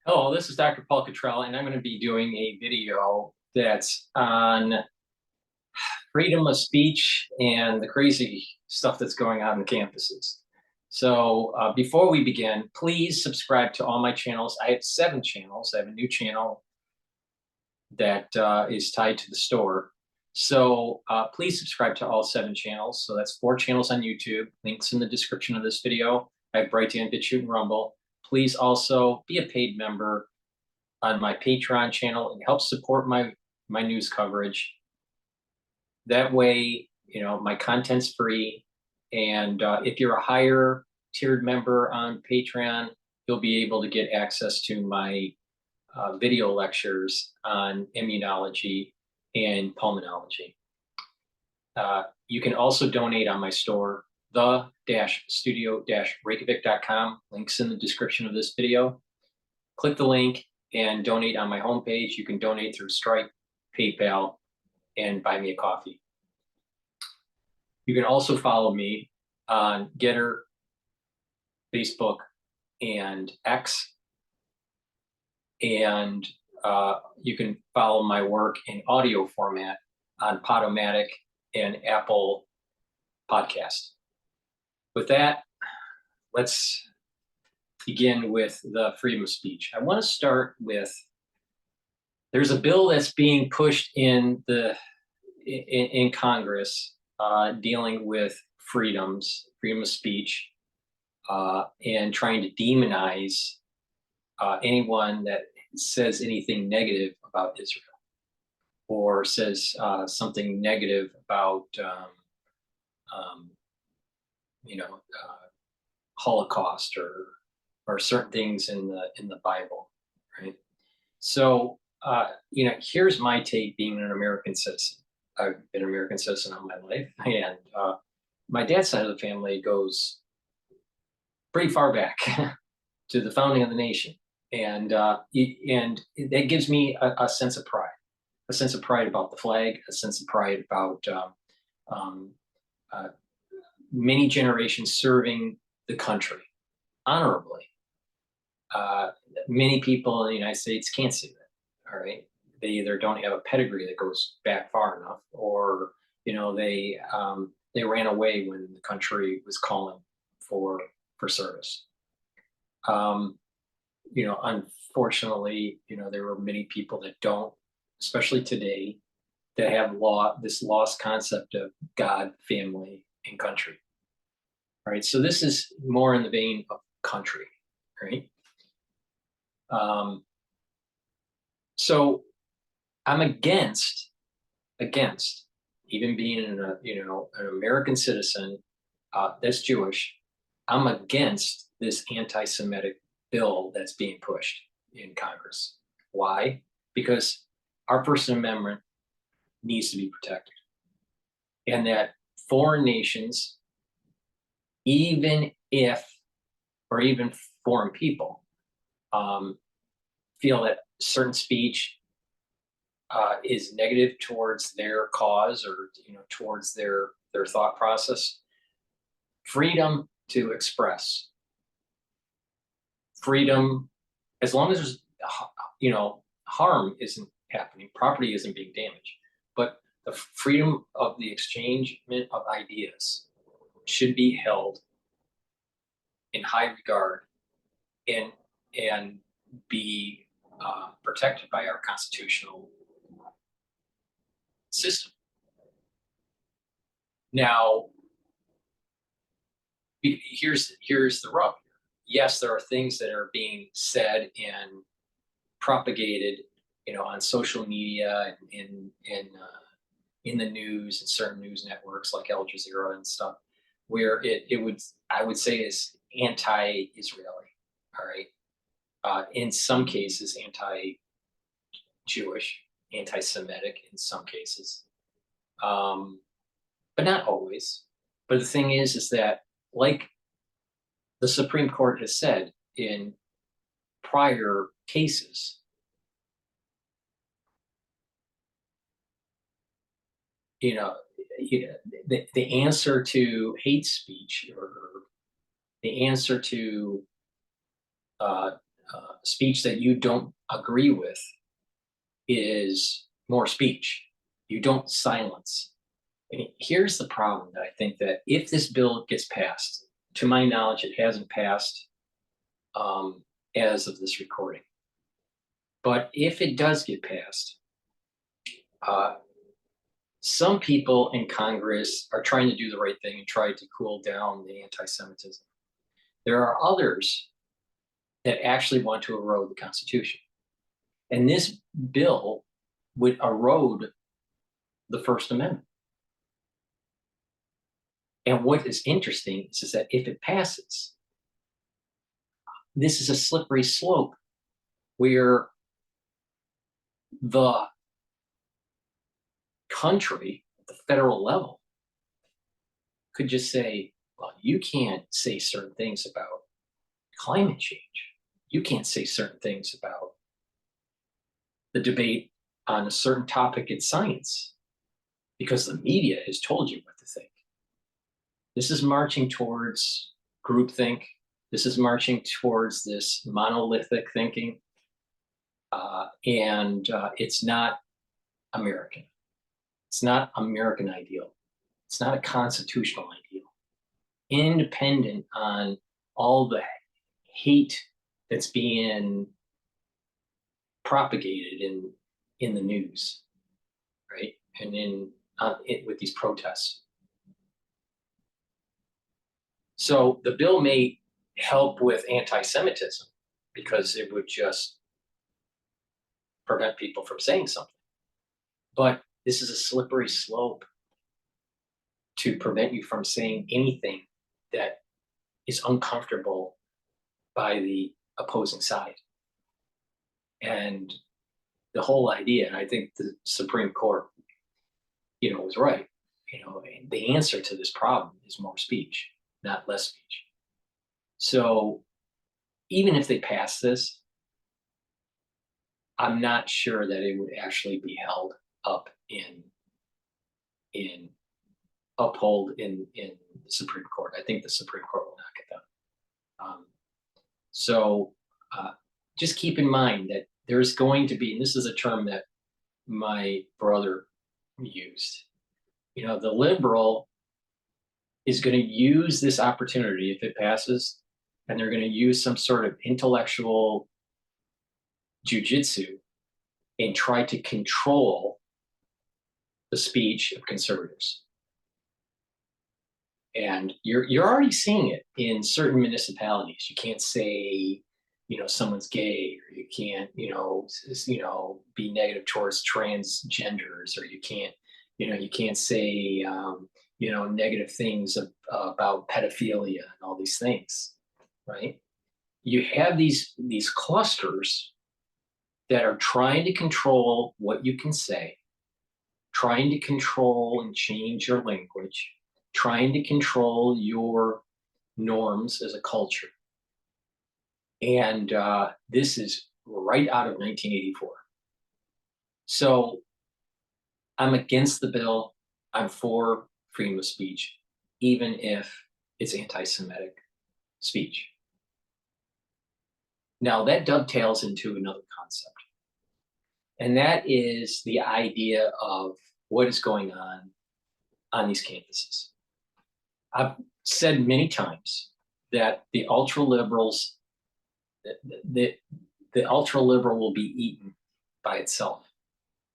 Hello, this is Dr. Paul Cottrell, and I'm going to be doing a video that's on freedom of speech and the crazy stuff that's going on in campuses. So before we begin, please subscribe to all my channels. I have 7 channels. I have a new channel that is tied to the store. So please subscribe to all 7 channels. So that's 4 channels on YouTube. Links in the description of this video. I have Brighteon, Bitchute, and Rumble. Please also be a paid member on my Patreon channel and help support my news coverage. That way, my content's free. And if you're a higher tiered member on Patreon, you'll be able to get access to my video lectures on immunology and pulmonology. You can also donate on my store, the-studio-reykjavik.com. Links in the description of this video. Click the link and donate on my homepage. You can donate through Stripe, PayPal, and buy me a coffee. You can also follow me on GETTR, Facebook, and X. And you can follow my work in audio format on Podomatic and Apple Podcast. With that, let's begin with the freedom of speech. I want to start with, there's a bill that's being pushed in Congress dealing with freedom of speech, and trying to demonize anyone that says anything negative about Israel or says something negative about Holocaust or certain things in the Bible, right? So here's my take being an American citizen. I've been an American citizen all my life, and my dad's side of the family goes pretty far back to the founding of the nation, and that gives me a sense of pride about the flag, a sense of pride about many generations serving the country honorably. Many people in the United States can't say that, all right? They either don't have a pedigree that goes back far enough, or they ran away when the country was calling for service. Unfortunately, there were many people that don't, especially today, that have this lost concept of God, family, and country. All right, so this is more in the vein of country, right? So I'm against even being an American citizen that's Jewish. I'm against this anti-Semitic bill that's being pushed in Congress. Why? Because our First Amendment needs to be protected, and that foreign nations, even foreign people, feel that certain speech is negative towards their cause or towards their thought process. Freedom to express, freedom, as long as there's harm isn't happening, property isn't being damaged, but the freedom of the exchangement of ideas should be held in high regard and be protected by our constitutional system. Now, here's the rub. Yes, there are things that are being said and propagated, on social media and in the news and certain news networks like Al Jazeera and stuff, where I would say is anti-Israeli. All right. In some cases, anti-Jewish, anti-Semitic in some cases, but not always. But the thing is that, like the Supreme Court has said in prior cases, the answer to hate speech or the answer to speech that you don't agree with is more speech. You don't silence. And here's the problem that I think that if this bill gets passed, to my knowledge, it hasn't passed as of this recording. But if it does get passed, some people in Congress are trying to do the right thing and try to cool down the anti-Semitism. There are others that actually want to erode the Constitution. And this bill would erode the First Amendment. And what is interesting is that if it passes, this is a slippery slope where the country, at the federal level, could just say, well, you can't say certain things about climate change. You can't say certain things about the debate on a certain topic in science because the media has told you what to think. This is marching towards groupthink. This is marching towards this monolithic thinking. And it's not American. It's not American ideal. It's not a constitutional ideal. Independent on all the hate that's being propagated in the news, right? And with these protests. So the bill may help with anti-Semitism because it would just prevent people from saying something. But this is a slippery slope to prevent you from saying anything that is uncomfortable by the opposing side. And the whole idea, and I think the Supreme Court, was right. The answer to this problem is more speech, not less speech. So even if they pass this, I'm not sure that it would actually be held up upheld in the Supreme Court. I think the Supreme Court will knock it down. So just keep in mind that there's going to be, and this is a term that my brother used, the liberal is going to use this opportunity if it passes, and they're going to use some sort of intellectual jujitsu and try to control the speech of conservatives. And you're already seeing it in certain municipalities. You can't say, someone's gay, or you can't, be negative towards transgenders, or you can't say, negative things about pedophilia and all these things, right? You have these clusters that are trying to control what you can say, trying to control and change your language, trying to control your norms as a culture. And this is right out of 1984. So I'm against the bill. I'm for freedom of speech, even if it's anti-Semitic speech. Now that dovetails into another concept. And that is the idea of what is going on these campuses. I've said many times that the ultra-liberals, the ultra-liberal will be eaten by itself,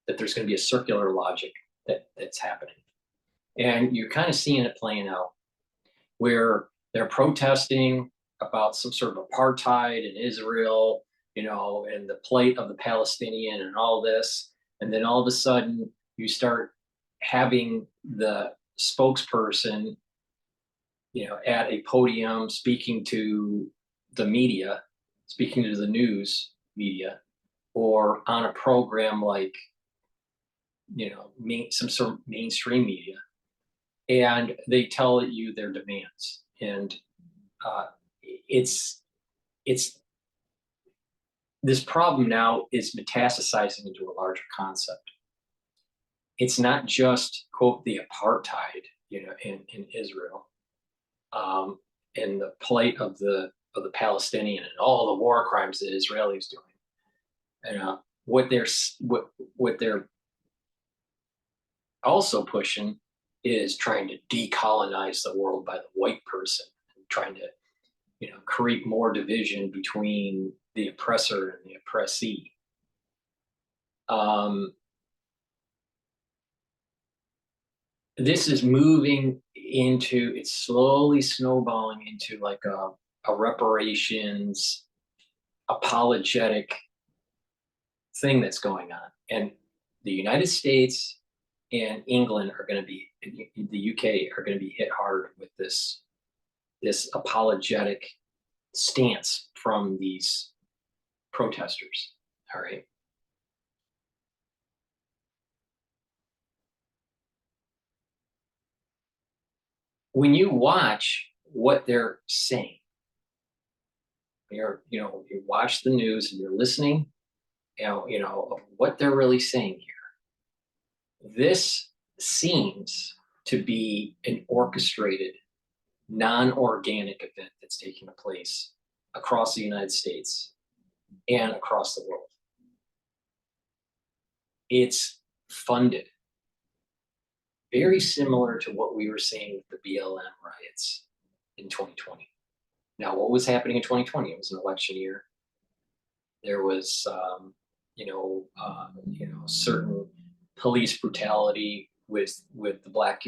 that there's going to be a circular logic that's happening. And you're kind of seeing it playing out where they're protesting about some sort of apartheid in Israel, and the plight of the Palestinian and all this. And then all of a sudden you start having the spokesperson, at a podium speaking to the media, speaking to the news media, or on a program like, some sort of mainstream media, and they tell you their demands. And it's this problem now is metastasizing into a larger concept. It's not just, quote, the apartheid, in Israel, and the plight of the of the Palestinian and all the war crimes that Israel is doing. And what they're also pushing is trying to decolonize the world by the white person, and trying to, create more division between the oppressor and the oppressee. This is moving into, it's slowly snowballing into like a reparations apologetic thing that's going on. And the United States and England are going to be, the UK are going to be hit hard with this apologetic stance from these protesters. All right. When you watch what they're saying, you watch the news and you're listening, of what they're really saying here. This seems to be an orchestrated, non-organic event that's taking place across the United States and across the world. It's funded, very similar to what we were seeing with the BLM riots in 2020. Now, what was happening in 2020? It was an election year. There was, certain police brutality within the black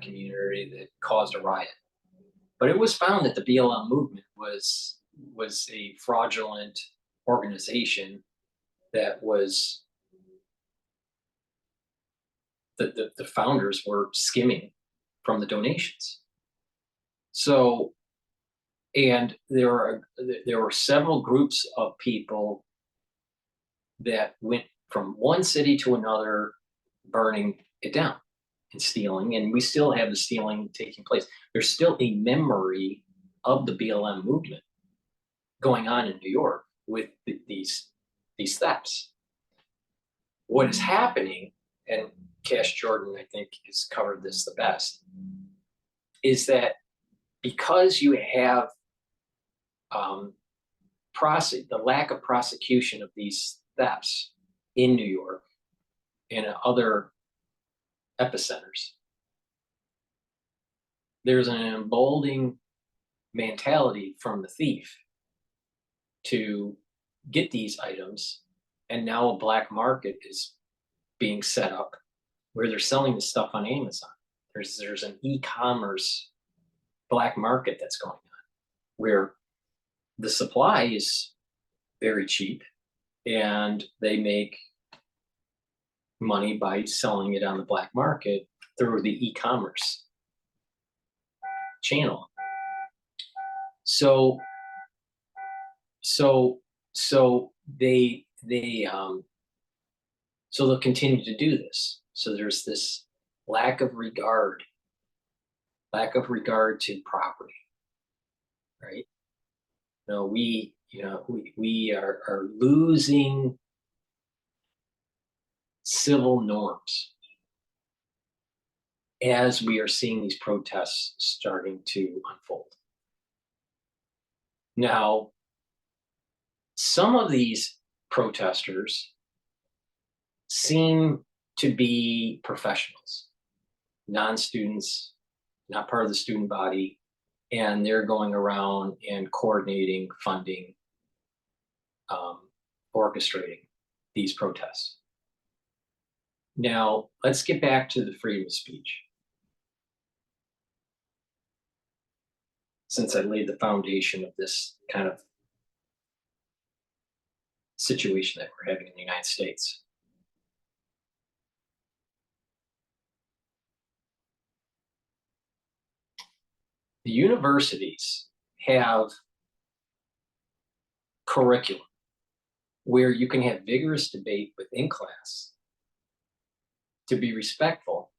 community that caused a riot. But it was found that the BLM movement was a fraudulent organization that was the founders were skimming from the donations. So, and there were several groups of people that went from one city to another, burning it down and stealing, and we still have the stealing taking place. There's still a memory of the BLM movement going on in New York with these thefts. What is happening, and Cash Jordan, I think, has covered this the best, is that because you have the lack of prosecution of these thefts in New York and other epicenters, there's an emboldening mentality from the thief to get these items, and now a black market is being set up where they're selling the stuff on Amazon. There's an e-commerce black market that's going on where the supply is very cheap and they make money by selling it on the black market through the e-commerce channel. So they'll continue to do this. So there's this lack of regard to property, right? We are losing civil norms as we are seeing these protests starting to unfold. Now, some of these protesters seem to be professionals, non-students, not part of the student body, and they're going around and coordinating, funding, orchestrating these protests. Now, let's get back to the freedom of speech. Since I laid the foundation of this kind of situation that we're having in the United States. The universities have curriculum where you can have vigorous debate within class, to be respectful,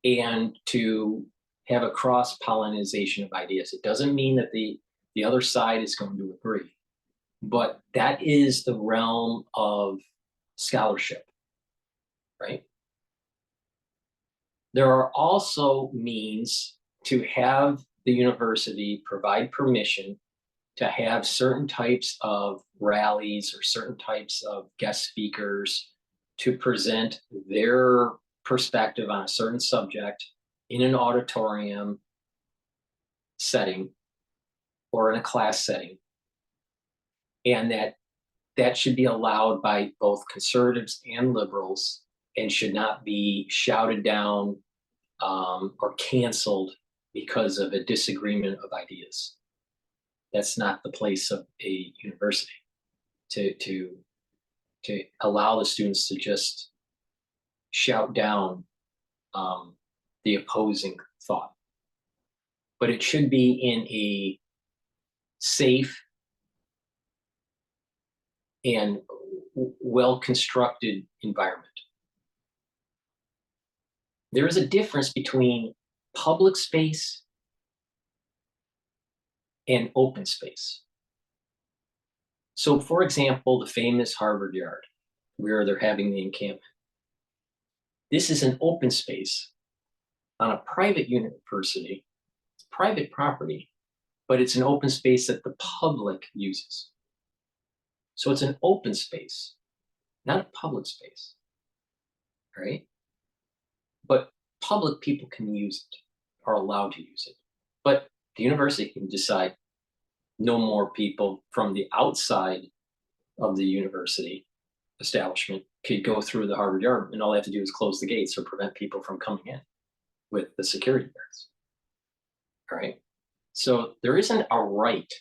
and to have a cross-pollination of ideas. It doesn't mean that the other side is going to agree, but that is the realm of scholarship, right? There are also means to have the university provide permission to have certain types of rallies or certain types of guest speakers to present their perspective on a certain subject in an auditorium setting or in a class setting, and that should be allowed by both conservatives and liberals and should not be shouted down or canceled because of a disagreement of ideas. That's not the place of a university to allow the students to just shout down the opposing thought. But it should be in a safe and well-constructed environment. There is a difference between public space and open space. So, for example, the famous Harvard Yard, where they're having the encampment. This is an open space on a private university. It's private property, but it's an open space that the public uses. So it's an open space, not a public space, right? But public people can use it, are allowed to use it. But the university can decide no more people from the outside of the university establishment could go through the Harvard Yard, and all they have to do is close the gates or prevent people from coming in with the security guards. All right. So there isn't a right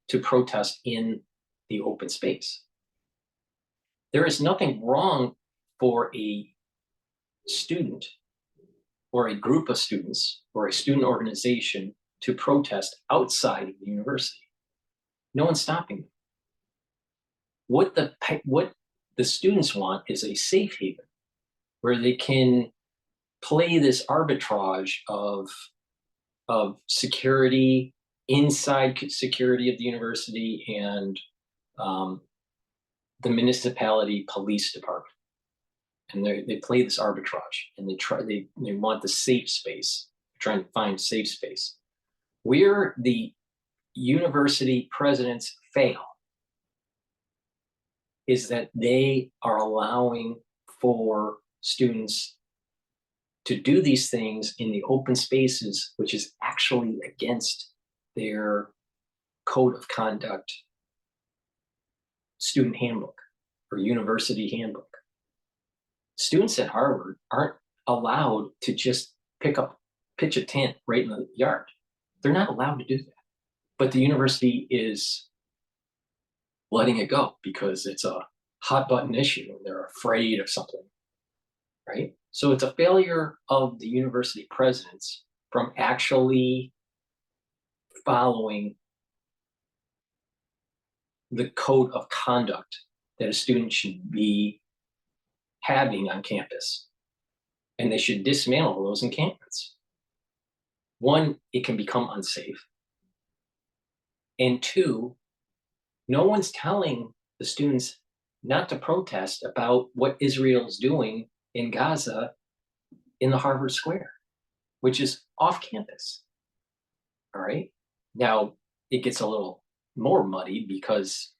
to protest in the open space. There is nothing wrong for a student or a group of students or a student organization to protest outside of the university. No one's stopping them. What the students want is a safe haven where they can play this arbitrage of security, inside security of the university, and the municipality police department. And they play this arbitrage, and they want the safe space. They're trying to find safe space. Where the university presidents fail is that they are allowing for students to do these things in the open spaces, which is actually against their code of conduct student handbook or university handbook. Students at Harvard aren't allowed to just pitch a tent right in the yard. They're not allowed to do that. But the university is letting it go because it's a hot button issue and they're afraid of something, right? So it's a failure of the university presidents from actually following the code of conduct that a student should be having on campus. And they should dismantle those encampments. One, it can become unsafe. And two, no one's telling the students not to protest about what Israel's doing in Gaza in the Harvard Square, which is off campus. All right. Now, it gets a little more muddy because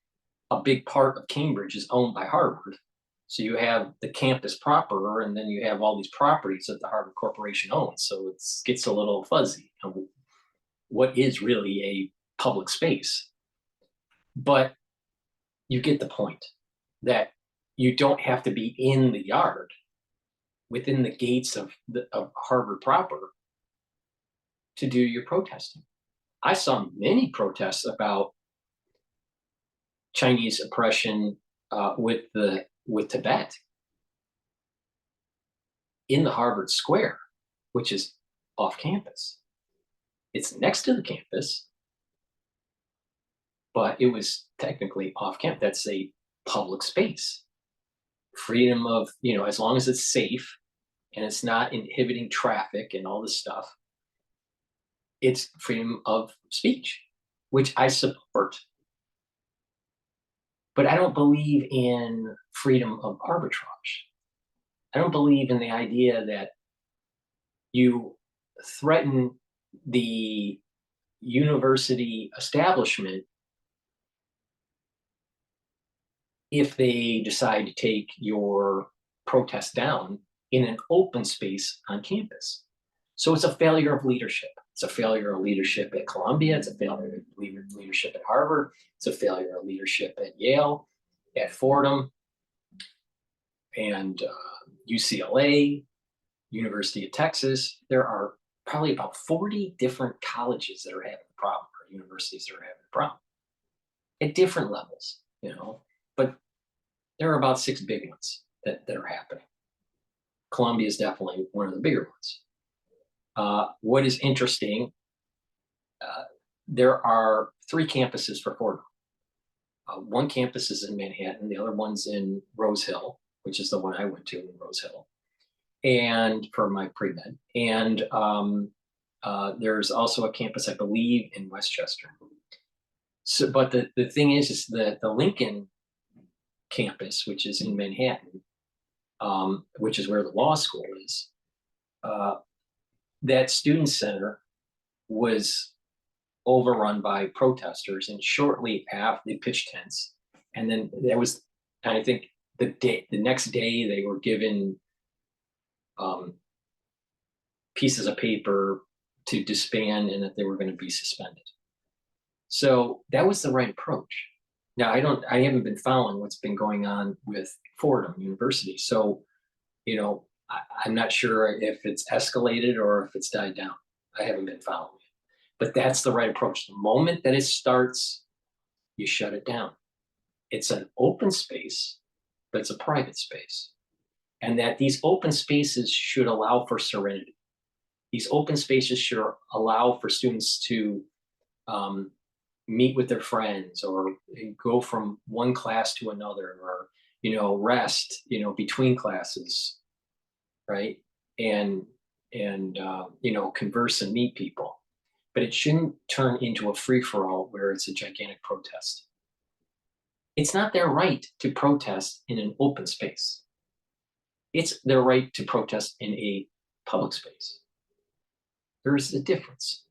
a big part of Cambridge is owned by Harvard. So you have the campus proper, and then you have all these properties that the Harvard Corporation owns. So it gets a little fuzzy. What is really a public space? But you get the point that you don't have to be in the yard within the gates of Harvard proper to do your protesting. I saw many protests about Chinese oppression with Tibet in the Harvard Square, which is off campus. It's next to the campus, but it was technically off campus. That's a public space. Freedom of, as long as it's safe and it's not inhibiting traffic and all this stuff, it's freedom of speech, which I support. But I don't believe in freedom of arbitrage. I don't believe in the idea that you threaten the university establishment if they decide to take your protest down in an open space on campus. So it's a failure of leadership. It's a failure of leadership at Columbia. It's a failure of leadership at Harvard. It's a failure of leadership at Yale, at Fordham, and UCLA, University of Texas. There are probably about 40 different colleges that are having the problem, or universities that are having the problem at different levels, but there are about 6 big ones that are happening. Columbia is definitely one of the bigger ones. What is interesting, there are 3 campuses for Fordham. One campus is in Manhattan, the other one's in Rose Hill, which is the one I went to in Rose Hill, and for my pre-med. And there's also a campus, I believe, in Westchester. So, but the thing is that the Lincoln campus, which is in Manhattan, which is where the law school is, that student center was overrun by protesters, and shortly after they pitched tents, and then there was, I think the next day they were given pieces of paper to disband and that they were going to be suspended. So that was the right approach. Now I haven't been following what's been going on with Fordham University, so I'm not sure if it's escalated or if it's died down. I haven't been following it, but that's the right approach. The moment that it starts, you shut it down. It's an open space, but it's a private space, and that these open spaces should allow for serenity. These open spaces should allow for students to meet with their friends, or go from one class to another, or rest between classes, right? And converse and meet people. But it shouldn't turn into a free-for-all where it's a gigantic protest. It's not their right to protest in an open space. It's their right to protest in a public space. There's a difference.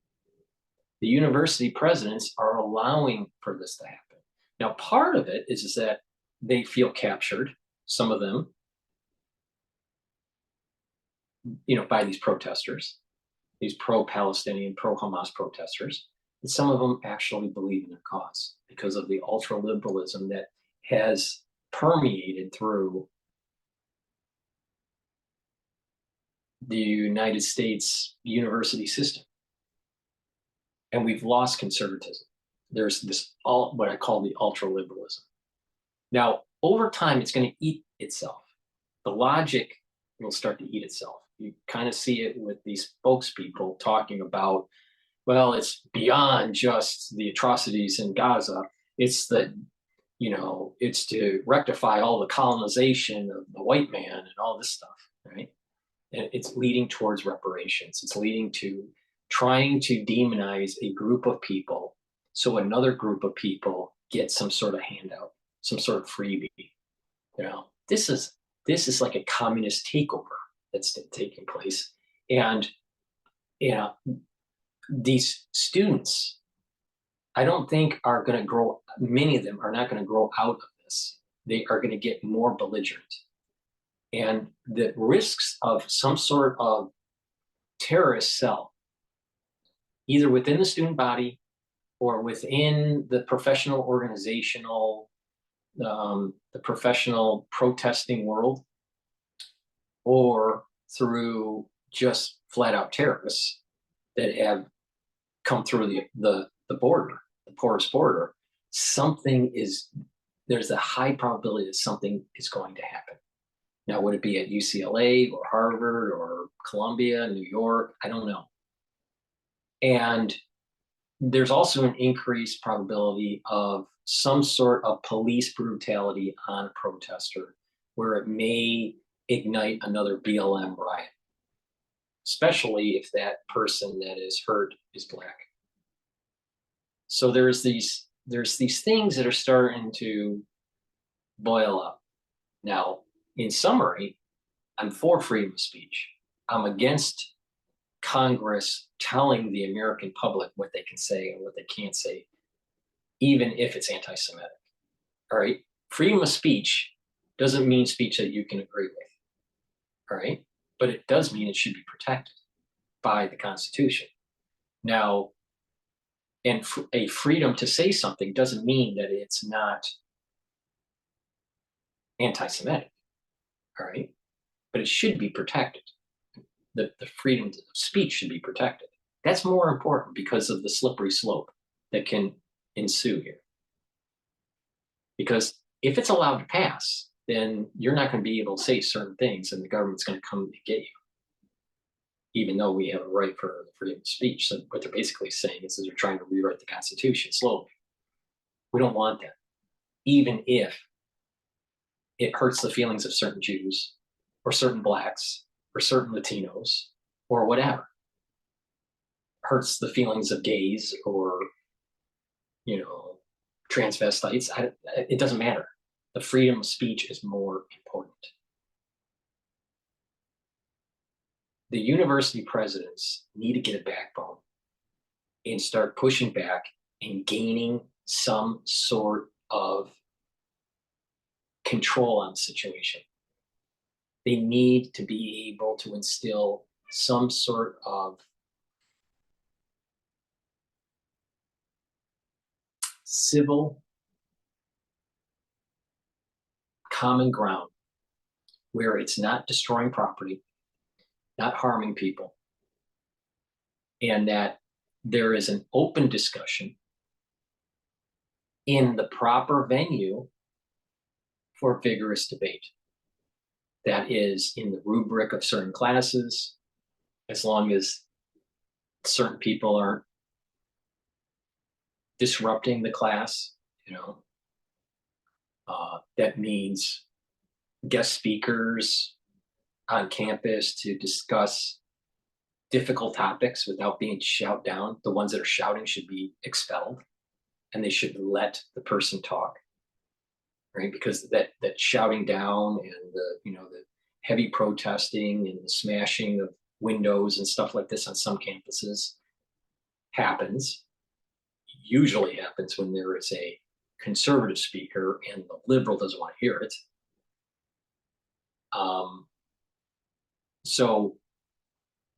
The university presidents are allowing for this to happen. Now, part of it is that they feel captured, some of them, by these protesters, these pro-Palestinian, pro-Hamas protesters, and some of them actually believe in their cause because of the ultra-liberalism that has permeated through the United States university system. And we've lost conservatism. There's this what I call the ultra-liberalism. Now, over time, it's going to eat itself. The logic will start to eat itself. You kind of see it with these spokespeople talking about, well, it's beyond just the atrocities in Gaza. It's it's to rectify all the colonization of the white man and all this stuff, right? And it's leading towards reparations. It's leading to trying to demonize a group of people so another group of people get some sort of handout, some sort of freebie. This is like a communist takeover that's taking place. And these students, I don't think are going to grow, many of them are not going to grow out of this. They are going to get more belligerent. And the risks of some sort of terrorist cell, either within the student body or within the professional organizational, the professional protesting world, or through just flat out terrorists that have come through the border, the porous border, there's a high probability that something is going to happen. Now, would it be at UCLA or Harvard or Columbia, New York? I don't know. And there's also an increased probability of some sort of police brutality on a protester, where it may ignite another BLM riot, especially if that person that is hurt is Black. So there's these things that are starting to boil up. Now, in summary, I'm for freedom of speech. I'm against Congress telling the American public what they can say and what they can't say, even if it's anti-Semitic. All right. freedom of speech doesn't mean speech that you can agree with, all right? But it does mean it should be protected by the Constitution. Now, and a freedom to say something doesn't mean that it's not anti-Semitic, all right? But it should be protected. The freedom of speech should be protected. That's more important because of the slippery slope that can ensue here. Because if it's allowed to pass, then you're not going to be able to say certain things and the government's going to come and get you, even though we have a right for freedom of speech. So what they're basically saying is that they're trying to rewrite the Constitution slowly. We don't want that, even if it hurts the feelings of certain Jews or certain Blacks or certain Latinos or whatever. Hurts the feelings of gays or, transvestites. It doesn't matter. The freedom of speech is more important. The university presidents need to get a backbone and start pushing back and gaining some sort of control on the situation. They need to be able to instill some sort of civil common ground where it's not destroying property, not harming people, and that there is an open discussion in the proper venue for vigorous debate. That is in the rubric of certain classes, as long as certain people aren't disrupting the class, that means guest speakers on campus to discuss difficult topics without being shouted down. The ones that are shouting should be expelled, and they should let the person talk, right? Because that shouting down and the heavy protesting and the smashing of windows and stuff like this on some campuses usually happens when there is a conservative speaker and the liberal doesn't want to hear it. So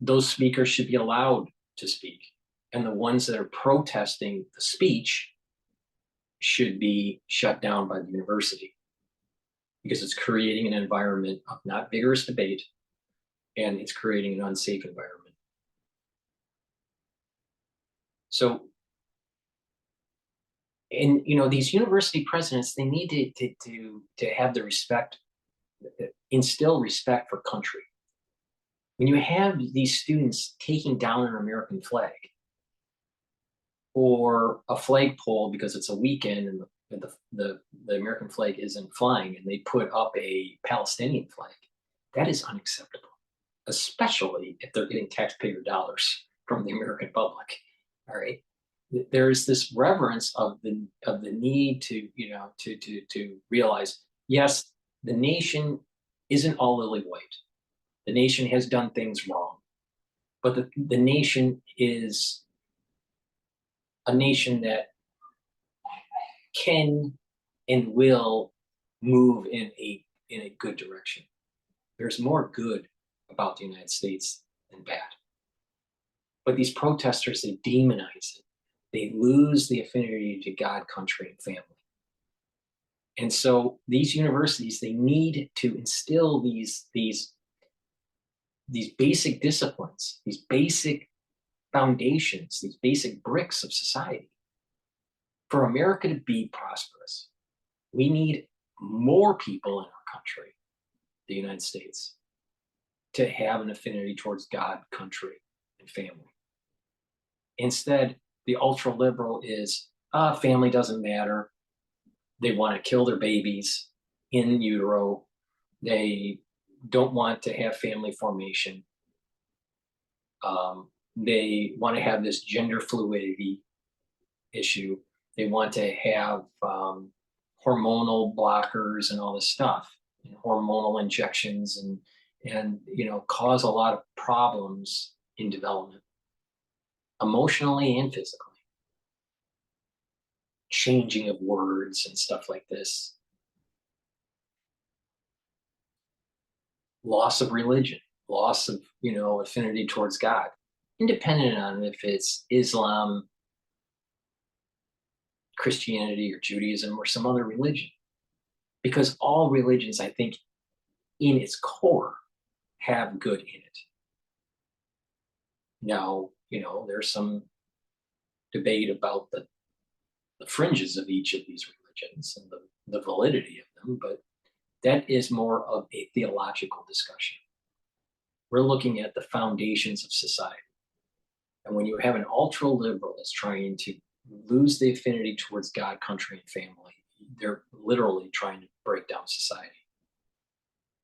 those speakers should be allowed to speak, and the ones that are protesting the speech should be shut down by the university, because it's creating an environment of not vigorous debate, and it's creating an unsafe environment. So, and these university presidents, they need to have the respect, instill respect for country. When you have these students taking down an American flag or a flagpole because it's a weekend and the American flag isn't flying, and they put up a Palestinian flag, that is unacceptable, especially if they're getting taxpayer dollars from the American public. All right. There is this reverence of the need to realize, yes, the nation isn't all lily white. The nation has done things wrong, but the nation is a nation that can and will move in a good direction. There's more good about the United States than bad. But these protesters, they demonize it. They lose the affinity to God, country, and family. And so these universities, they need to instill these basic disciplines, these basic foundations, these basic bricks of society. For America to be prosperous, we need more people in our country, the United States, to have an affinity towards God, country, and family. Instead, the ultra-liberal is, family doesn't matter. They want to kill their babies in utero. They don't want to have family formation. They want to have this gender fluidity issue. They want to have hormonal blockers and all this stuff, and hormonal injections, and cause a lot of problems in development, emotionally and physically. Changing of words and stuff like this. loss of religion, loss of, affinity towards God, independent on if it's Islam, Christianity, or Judaism, or some other religion. Because all religions, I think, in its core, have good in it. Now, there's some debate about the fringes of each of these religions and the validity of them, but that is more of a theological discussion. We're looking at the foundations of society. And when you have an ultra liberal that's trying to lose the affinity towards God, country, and family, they're literally trying to break down society,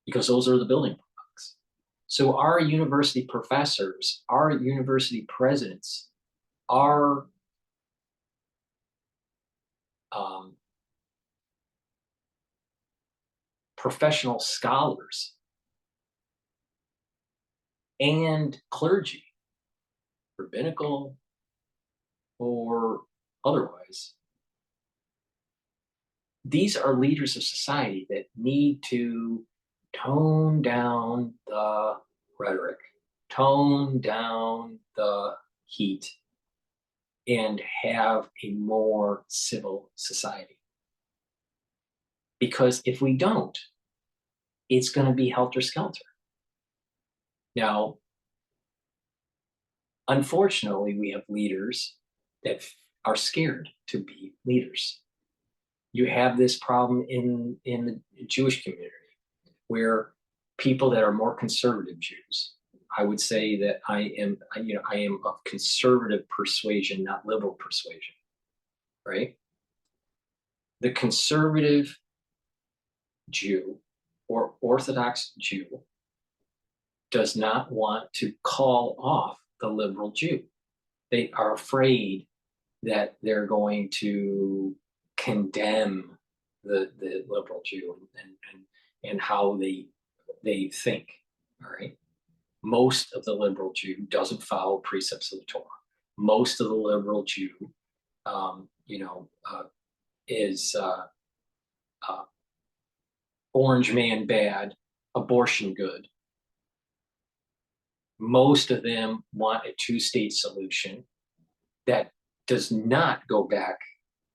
because those are the building blocks. So our university professors, our university presidents, our professional scholars and clergy, rabbinical or otherwise, these are leaders of society that need to tone down the rhetoric, tone down the heat, and have a more civil society. Because if we don't, it's going to be helter-skelter. Now, unfortunately, we have leaders that are scared to be leaders. You have this problem in the Jewish community, where people that are more conservative Jews, I would say that I am of conservative persuasion, not liberal persuasion, right? The conservative Jew or Orthodox Jew does not want to call off the liberal Jew. They are afraid that they're going to condemn the liberal Jew and how they think. All right. Most of the liberal Jew doesn't follow precepts of the Torah. Most of the liberal Jew, is orange man bad, abortion good. Most of them want a two-state solution that does not go back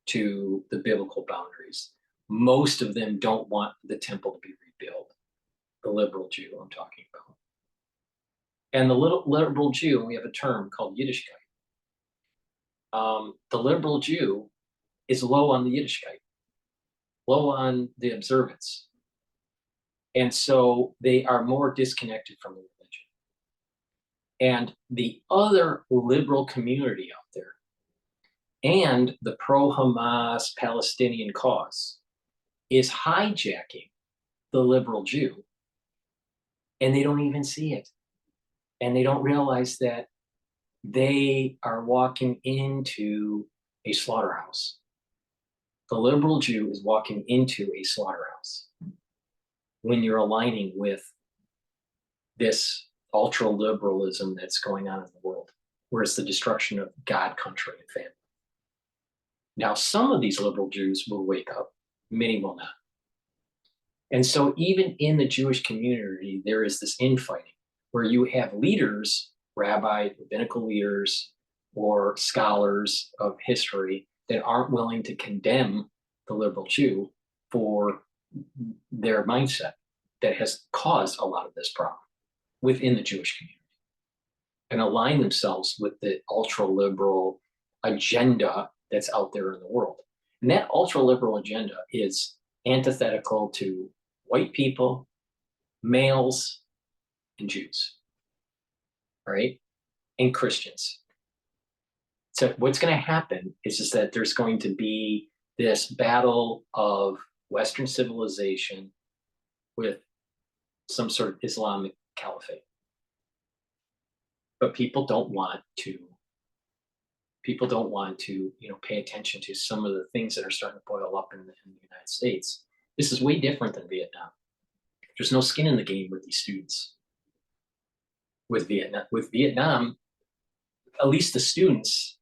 to the biblical boundaries. Most of them don't want the temple to be rebuilt. The liberal Jew I'm talking about. And the liberal Jew, we have a term called Yiddishkeit. The liberal Jew is low on the Yiddishkeit, low on the observance. And so they are more disconnected from the religion. And the other liberal community out there, and the pro-Hamas Palestinian cause, is hijacking the liberal Jew, and they don't even see it. And they don't realize that they are walking into a slaughterhouse. The liberal Jew is walking into a slaughterhouse when you're aligning with this ultra-liberalism that's going on in the world, where it's the destruction of God, country, and family. Now, some of these liberal Jews will wake up, many will not. And so even in the Jewish community, there is this infighting where you have leaders, rabbi, rabbinical leaders, or scholars of history that aren't willing to condemn the liberal Jew for their mindset that has caused a lot of this problem within the Jewish community, and align themselves with the ultra-liberal agenda that's out there in the world. And that ultra-liberal agenda is antithetical to white people, males, and Jews, right? And Christians. So what's going to happen is that there's going to be this battle of Western civilization with some sort of Islamic caliphate. But people don't want to pay attention to some of the things that are starting to boil up in the United States. This is way different than Vietnam. There's no skin in the game with these students. With Vietnam, at least the students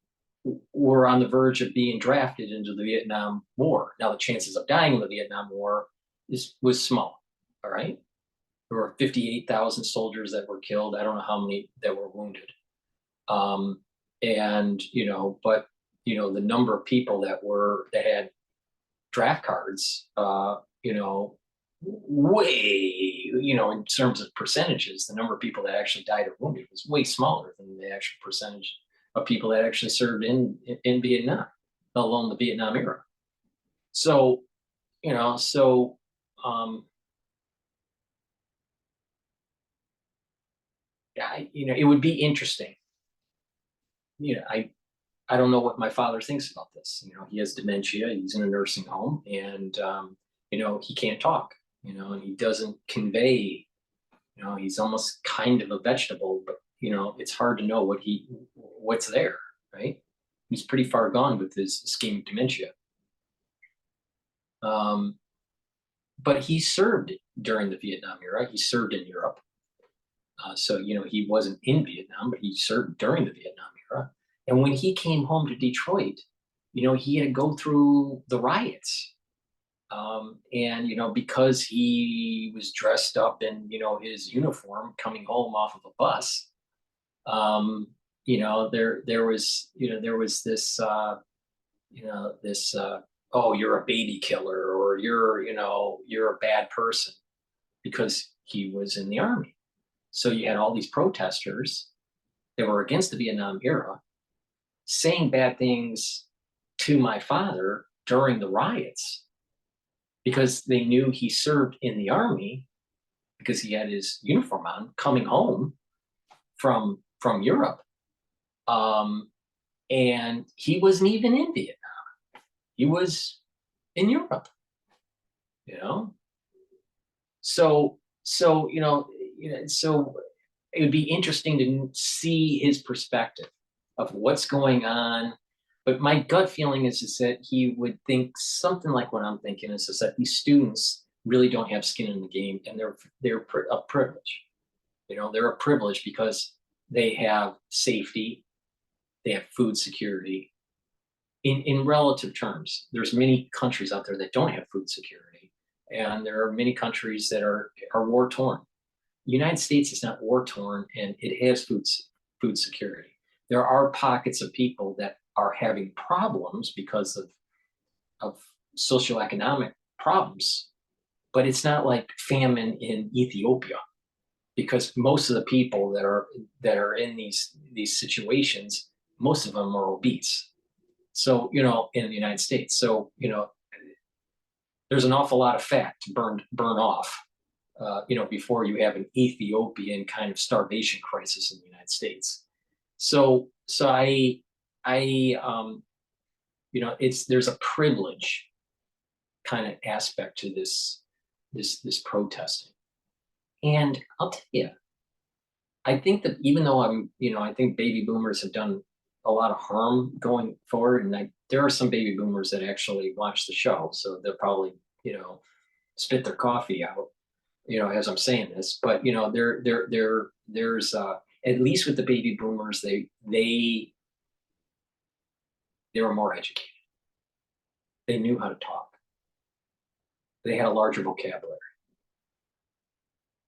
were on the verge of being drafted into the Vietnam War. Now, the chances of dying in the Vietnam War was small, all right? There were 58,000 soldiers that were killed. I don't know how many that were wounded. Um, and but the number of people that had draft cards, way, in terms of percentages, the number of people that actually died or wounded was way smaller than the actual percentage of people that actually served in Vietnam, let alone the Vietnam era. So, um, it would be interesting. I don't know what my father thinks about this. He has dementia. He's in a nursing home, and he can't talk. And he doesn't convey. He's almost kind of a vegetable, but it's hard to know what's there, right? He's pretty far gone with his ischemic dementia. But he served during the Vietnam era. He served in Europe. So, he wasn't in Vietnam, but he served during the Vietnam era. And when he came home to Detroit, he had to go through the riots. And, because he was dressed up in, his uniform coming home off of a bus, there was this, oh, you're a baby killer, or you're a bad person, because he was in the army. So you had all these protesters that were against the Vietnam era saying bad things to my father during the riots, because they knew he served in the army, because he had his uniform on coming home from Europe. And he wasn't even in Vietnam. He was in Europe, So, so it would be interesting to see his perspective of what's going on. But my gut feeling is that he would think something like what I'm thinking, is that these students really don't have skin in the game, and they're a privilege. They're a privilege because they have safety, they have food security. In relative terms, there's many countries out there that don't have food security, and there are many countries that are war torn. The United States is not war torn, and it has food security. There are pockets of people that are having problems because of socioeconomic problems, but it's not like famine in Ethiopia, because most of the people that are in these situations, most of them are obese. So, in the United States, so there's an awful lot of fat to burn off, before you have an Ethiopian kind of starvation crisis in the United States. So there's a privilege kind of aspect to this protesting. And I'll tell you, I think that even though I think baby boomers have done a lot of harm going forward, and there are some baby boomers that actually watch the show, so they'll probably, spit their coffee out, as I'm saying this. But there's at least with the baby boomers, they were more educated. They knew how to talk. They had a larger vocabulary.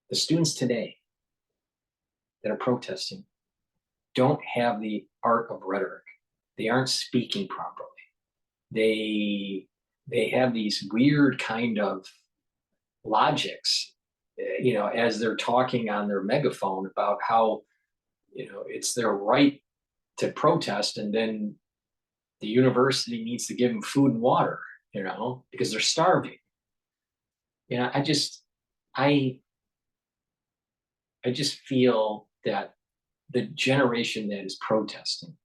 The students today that are protesting don't have the art of rhetoric. They aren't speaking properly. They have these weird kind of logics, as they're talking on their megaphone about how, it's their right to protest, and then the university needs to give them food and water, because they're starving. I just feel that the generation that is protesting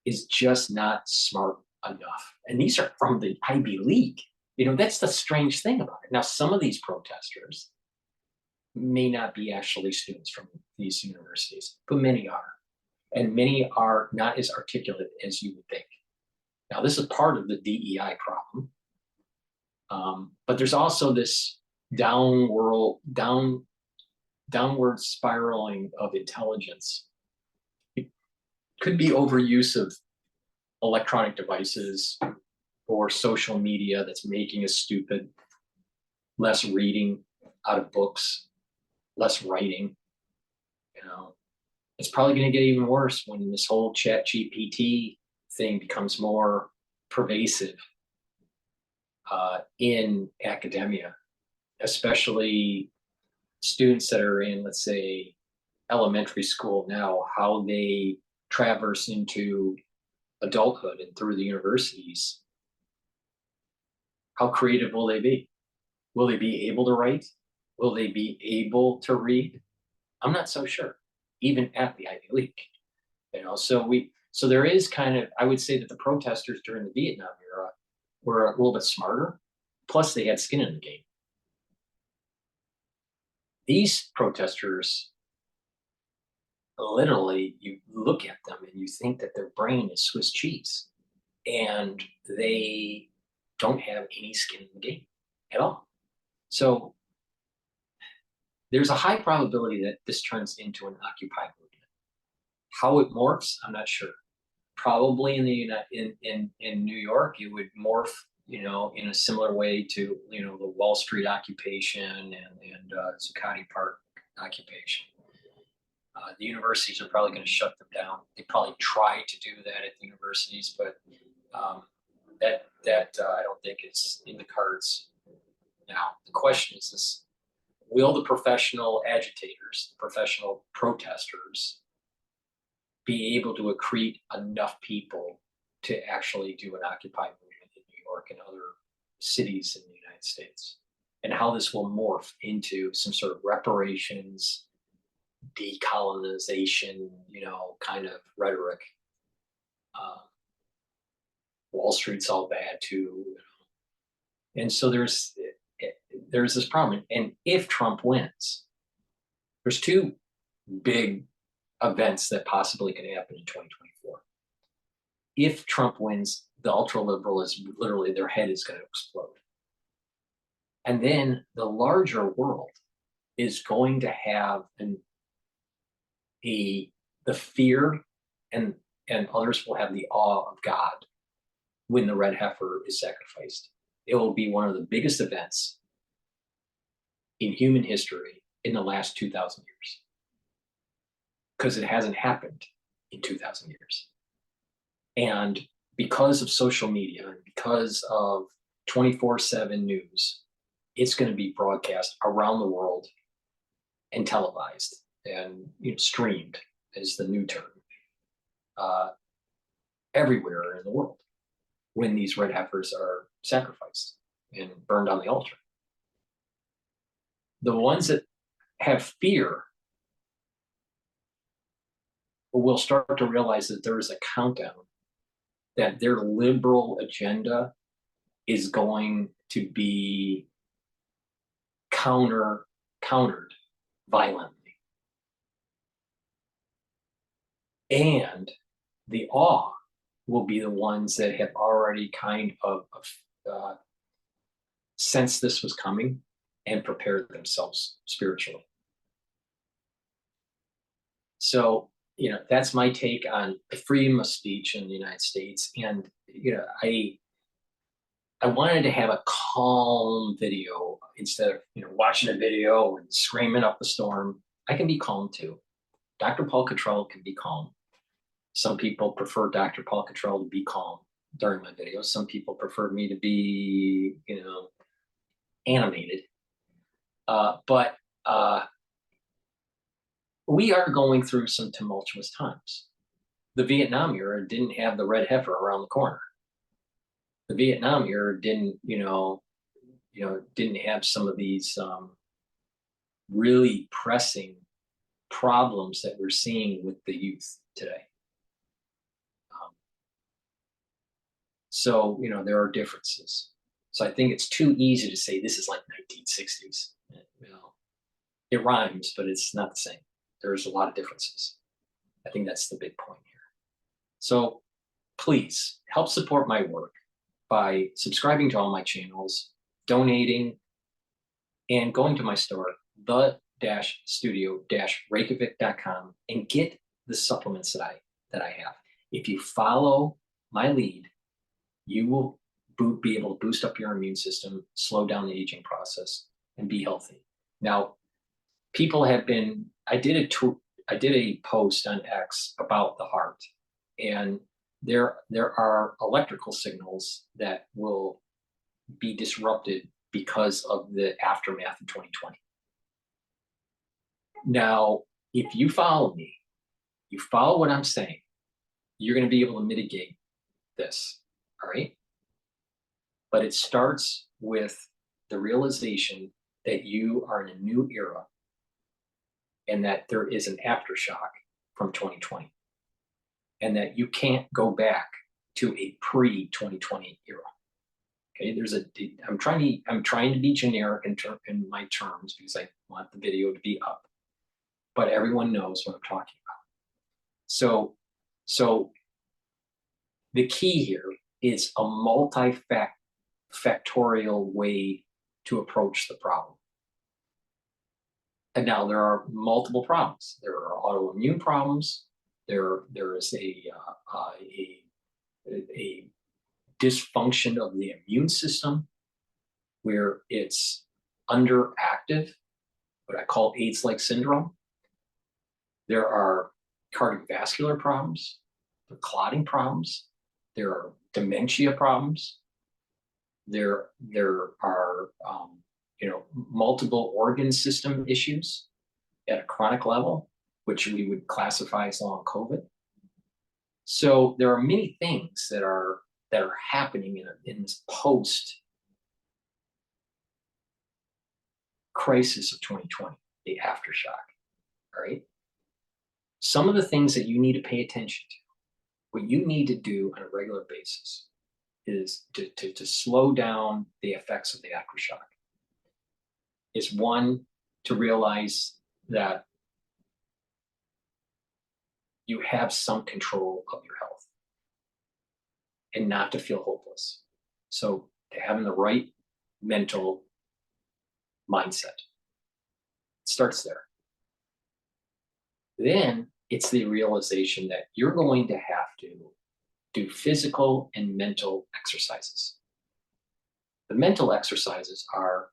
is just not smart enough. And these are from the Ivy League. That's the strange thing about it. Now, some of these protesters may not be actually students from these universities, but many are. And many are not as articulate as you would think. Now, this is part of the DEI problem. But there's also this downward spiraling of intelligence. It could be overuse of electronic devices or social media that's making us stupid, less reading out of books. less writing. You know, it's probably going to get even worse when this whole chat GPT thing becomes more pervasive in academia, especially students that are in, let's say, elementary school now, how they traverse into adulthood and through the universities. How creative will they be? Will they be able to write? Will they be able to read? I'm not so sure, even at the Ivy League. So there is kind of, I would say that the protesters during the Vietnam era were a little bit smarter. Plus, they had skin in the game. These protesters, literally, you look at them and you think that their brain is Swiss cheese, and they don't have any skin in the game at all. So there's a high probability that this turns into an Occupy movement. How it morphs, I'm not sure. Probably in New York, it would morph, in a similar way to, the Wall Street occupation and Zuccotti Park occupation. The universities are probably going to shut them down. They probably try to do that at the universities, but that I don't think is in the cards. Now, the question is this: will the professional agitators, the professional protesters, be able to accrete enough people to actually do an Occupy movement in New York and other cities in the United States? And how this will morph into some sort of reparations, decolonization, kind of rhetoric. Wall Street's all bad too. And so there's this problem. And if Trump wins, there's two big events that possibly can happen in 2024. If Trump wins, the ultra liberal is literally, their head is going to explode. And then the larger world is going to have the fear, and others will have the awe of God when the red heifer is sacrificed. It will be one of the biggest events in human history in the last 2,000 years, because it hasn't happened in 2,000 years. And because of social media and because of 24/7 news, it's going to be broadcast around the world and televised and streamed, is the new term, everywhere in the world when these red heifers are sacrificed and burned on the altar. The ones that have fear will start to realize that there is a countdown, that their liberal agenda is going to be countered violently. And the awe will be the ones that have already kind of sensed this was coming and prepared themselves spiritually. So, that's my take on the freedom of speech in the United States. And, I wanted to have a calm video instead of, watching a video and screaming up a storm. I can be calm too. Dr. Paul Cottrell can be calm. Some people prefer Dr. Paul Cottrell to be calm during my videos. Some people prefer me to be, animated. But we are going through some tumultuous times. The Vietnam era didn't have the red heifer around the corner. The Vietnam era didn't have some of these really pressing problems that we're seeing with the youth today. So, there are differences. So I think it's too easy to say this is like 1960s. It rhymes, but it's not the same. There's a lot of differences. I think that's the big point here. So please help support my work by subscribing to all my channels, donating, and going to my store, the-studio-reykjavik.com, and get the supplements that I have. If you follow my lead, you will be able to boost up your immune system, slow down the aging process, and be healthy. Now, people have been, I did a post on X about the heart, and there are electrical signals that will be disrupted because of the aftermath of 2020. Now, if you follow me, you follow what I'm saying, you're going to be able to mitigate this, all right? But it starts with the realization that you are in a new era and that there is an aftershock from 2020 and that you can't go back to a pre-2020 era. Okay, I'm trying to be generic in my terms because I want the video to be up, but everyone knows what I'm talking about. So the key here is a multifactorial way to approach the problem. And now there are multiple problems. There are autoimmune problems. There is a dysfunction of the immune system where it's underactive, what I call AIDS-like syndrome. There are cardiovascular problems, there are clotting problems, there are dementia problems, there are multiple organ system issues at a chronic level, which we would classify as long COVID. So there are many things that are happening in this post crisis of 2020, the aftershock. All right. Some of the things that you need to pay attention to, what you need to do on a regular basis is to slow down the effects of the aftershock. Is one, to realize that you have some control of your health and not to feel hopeless. So having the right mental mindset. It starts there. Then it's the realization that you're going to have to do physical and mental exercises. The mental exercises are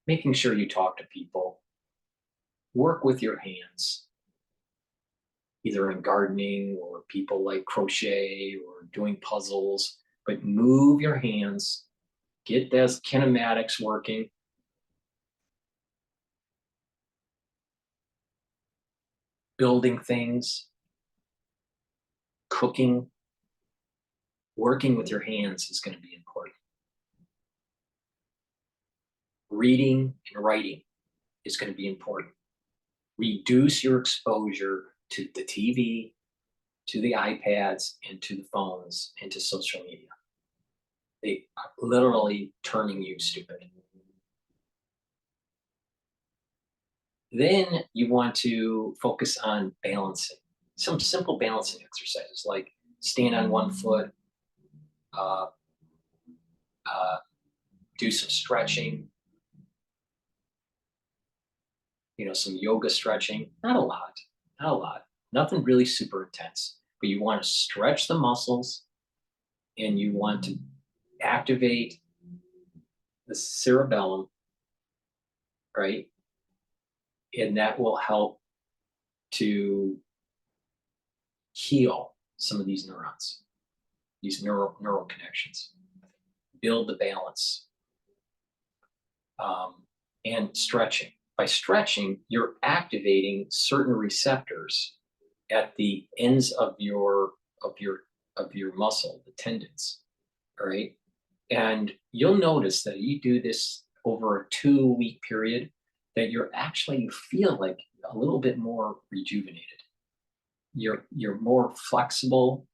making sure you talk to people, work with your hands, either in gardening or people like crochet or doing puzzles, but move your hands, get those kinematics working. Building things, cooking, working with your hands is going to be important. Reading and writing is going to be important. Reduce your exposure to the TV, to the iPads, and to the phones, and to social media. They are literally turning you stupid. Then you want to focus on balancing. Some simple balancing exercises like stand on one foot, do some stretching, some yoga stretching, not a lot, nothing really super intense, but you want to stretch the muscles and you want to activate the cerebellum, right? And that will help to heal some of these neurons, these neural connections, build the balance, and stretching. By stretching, you're activating certain receptors at the ends of your muscle, the tendons. All right. And you'll notice that you do this over a 2-week period, that you feel like a little bit more rejuvenated. You're more flexible.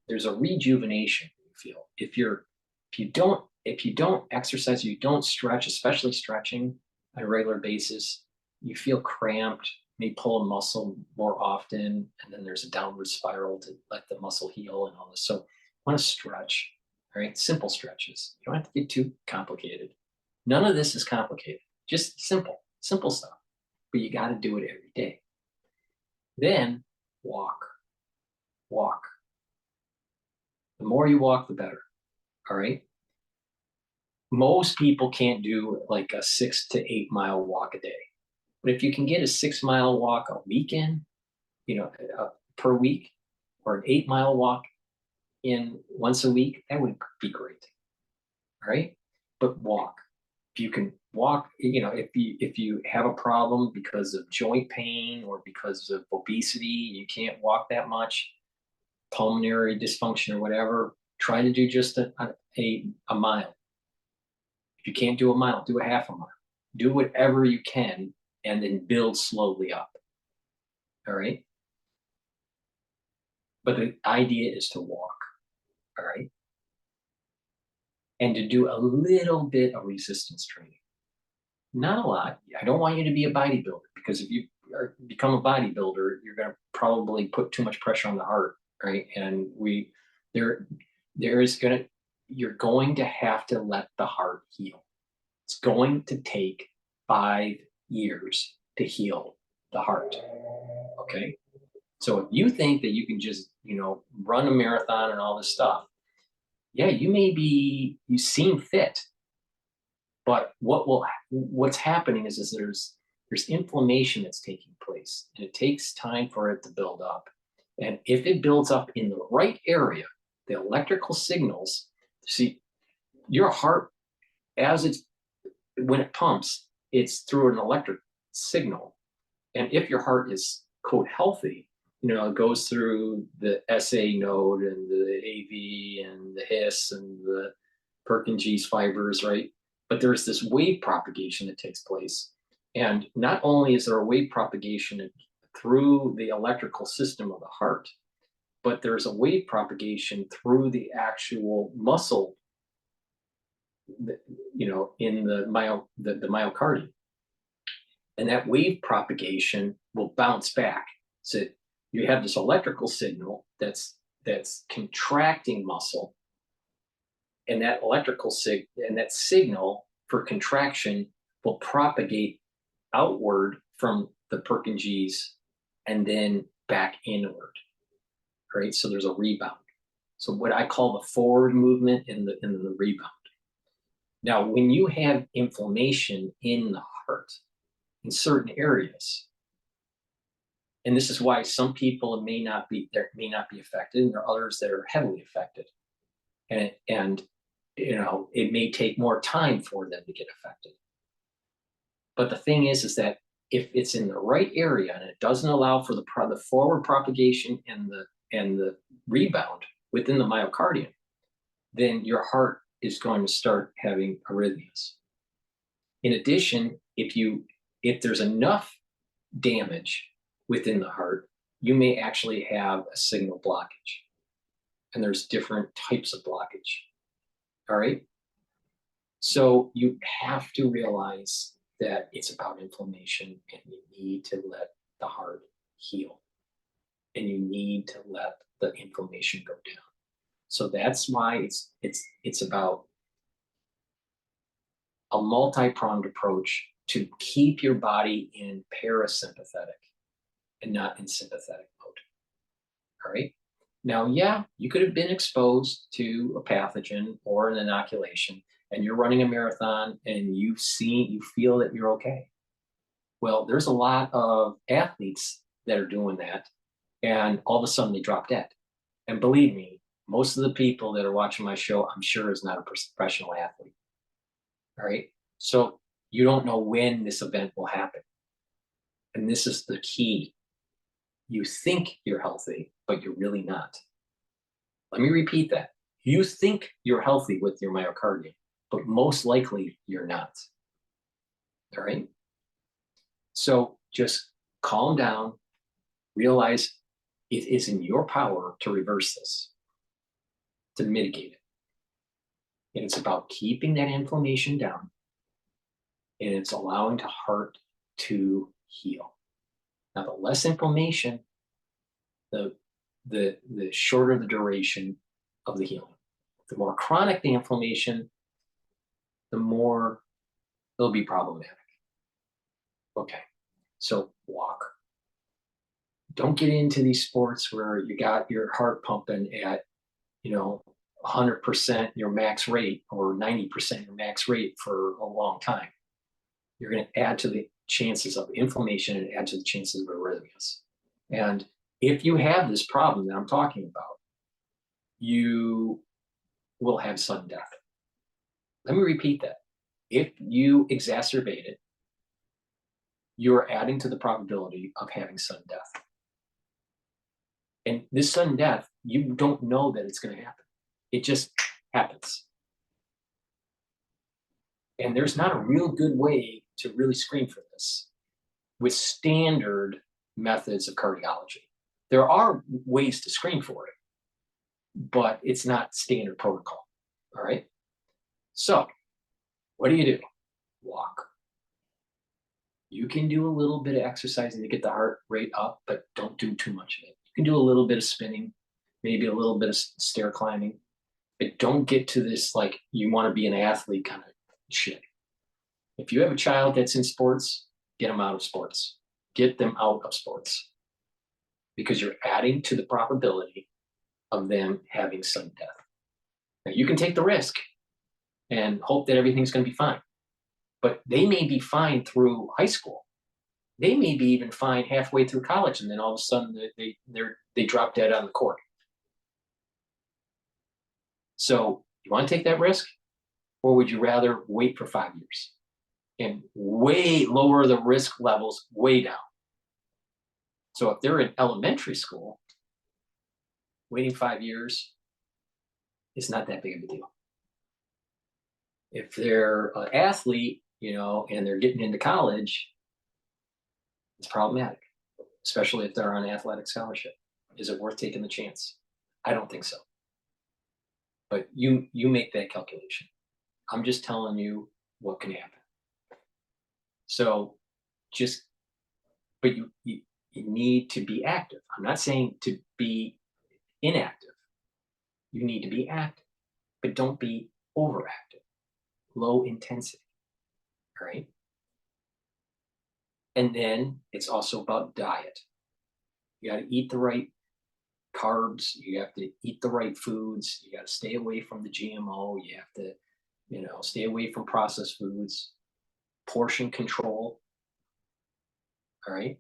There's a rejuvenation you feel. If you don't exercise, you don't stretch, especially stretching on a regular basis, you feel cramped, may pull a muscle more often, and then there's a downward spiral to let the muscle heal and all this. So you want to stretch, all right? Simple stretches. You don't have to get too complicated. None of this is complicated, just simple stuff, but you got to do it every day. Then walk. The more you walk, the better, all right? most people can't do like a 6 to 8 mile walk a day. But if you can get a 6 mile walk a weekend, per week, or an 8 mile walk in once a week, that would be great. All right. But walk. If you can walk, if you have a problem because of joint pain or because of obesity, you can't walk that much, pulmonary dysfunction or whatever, try to do just a mile. If you can't do a mile, do a half a mile. Do whatever you can and then build slowly up. All right. But the idea is to walk. All right. And to do a little bit of resistance training. Not a lot. I don't want you to be a bodybuilder, because if you become a bodybuilder, you're going to probably put too much pressure on the heart, right? And there is going to, you're going to have to let the heart heal. It's going to take 5 years to heal the heart. Okay. So if you think that you can just, run a marathon and all this stuff, yeah, you seem fit, but what's happening is there's inflammation that's taking place, and it takes time for it to build up. And if it builds up in the right area, the electrical signals, see, your heart, when it pumps, it's through an electric signal. And if your heart is, quote, healthy, it goes through the SA node and the AV and the His and the Purkinje's fibers, right? But there's this wave propagation that takes place. And not only is there a wave propagation through the electrical system of the heart, but there's a wave propagation through the actual muscle, in the myocardium. And that wave propagation will bounce back. So you have this electrical signal that's contracting muscle, and that signal for contraction will propagate outward from the Purkinje's and then back inward. Right? So there's a rebound. So what I call the forward movement and the rebound. Now, when you have inflammation in the heart in certain areas, and this is why some people may not be affected, and there are others that are heavily affected. And it may take more time for them to get affected. But the thing is that if it's in the right area and it doesn't allow for the forward propagation and the rebound within the myocardium, then your heart is going to start having arrhythmias. In addition, if there's enough damage within the heart, you may actually have a signal blockage. And there's different types of blockage. All right. So you have to realize that it's about inflammation, and you need to let the heart heal, and you need to let the inflammation go down. So that's why it's about a multi-pronged approach to keep your body in parasympathetic and not in sympathetic mode. All right. Now, yeah, you could have been exposed to a pathogen or an inoculation, and you're running a marathon and you feel that you're okay. Well, there's a lot of athletes that are doing that, and all of a sudden they drop dead. And believe me, most of the people that are watching my show, I'm sure, is not a professional athlete. All right. So you don't know when this event will happen. And this is the key. You think you're healthy, but you're really not. Let me repeat that. You think you're healthy with your myocardium, but most likely you're not. All right. So just calm down, realize it is in your power to reverse this, to mitigate it. And it's about keeping that inflammation down, and it's allowing the heart to heal. Now, the less inflammation, the shorter the duration of the healing. The more chronic the inflammation, the more it'll be problematic. Okay, so walk. Don't get into these sports where you got your heart pumping at, 100% your max rate or 90% your max rate for a long time, you're going to add to the chances of inflammation and add to the chances of arrhythmias. And if you have this problem that I'm talking about, you will have sudden death. Let me repeat that. If you exacerbate it, you're adding to the probability of having sudden death. And this sudden death, you don't know that it's going to happen. It just happens. And there's not a real good way to really screen for this with standard methods of cardiology. There are ways to screen for it, but it's not standard protocol. All right. So what do? Walk. You can do a little bit of exercising to get the heart rate up, but don't do too much of it. You can do a little bit of spinning, maybe a little bit of stair climbing, but don't get to this like you want to be an athlete kind of shit. If you have a child that's in sports, get them out of sports. Get them out of sports because you're adding to the probability of them having sudden death. Now, you can take the risk and hope that everything's going to be fine, but they may be fine through high school. They may be even fine halfway through college, and then all of a sudden they drop dead on the court. So you want to take that risk, or would you rather wait for 5 years and way lower the risk levels way down? So if they're in elementary school, waiting 5 years is not that big of a deal. If they're an athlete, and they're getting into college, it's problematic, especially if they're on an athletic scholarship. Is it worth taking the chance? I don't think so. But you make that calculation. I'm just telling you what can happen. So but you need to be active. I'm not saying to be inactive. You need to be active, but don't be overactive. Low intensity. All right. And then it's also about diet. You got to eat the right carbs. You have to eat the right foods. You got to stay away from the GMO. You have to, stay away from processed foods. Portion control. All right.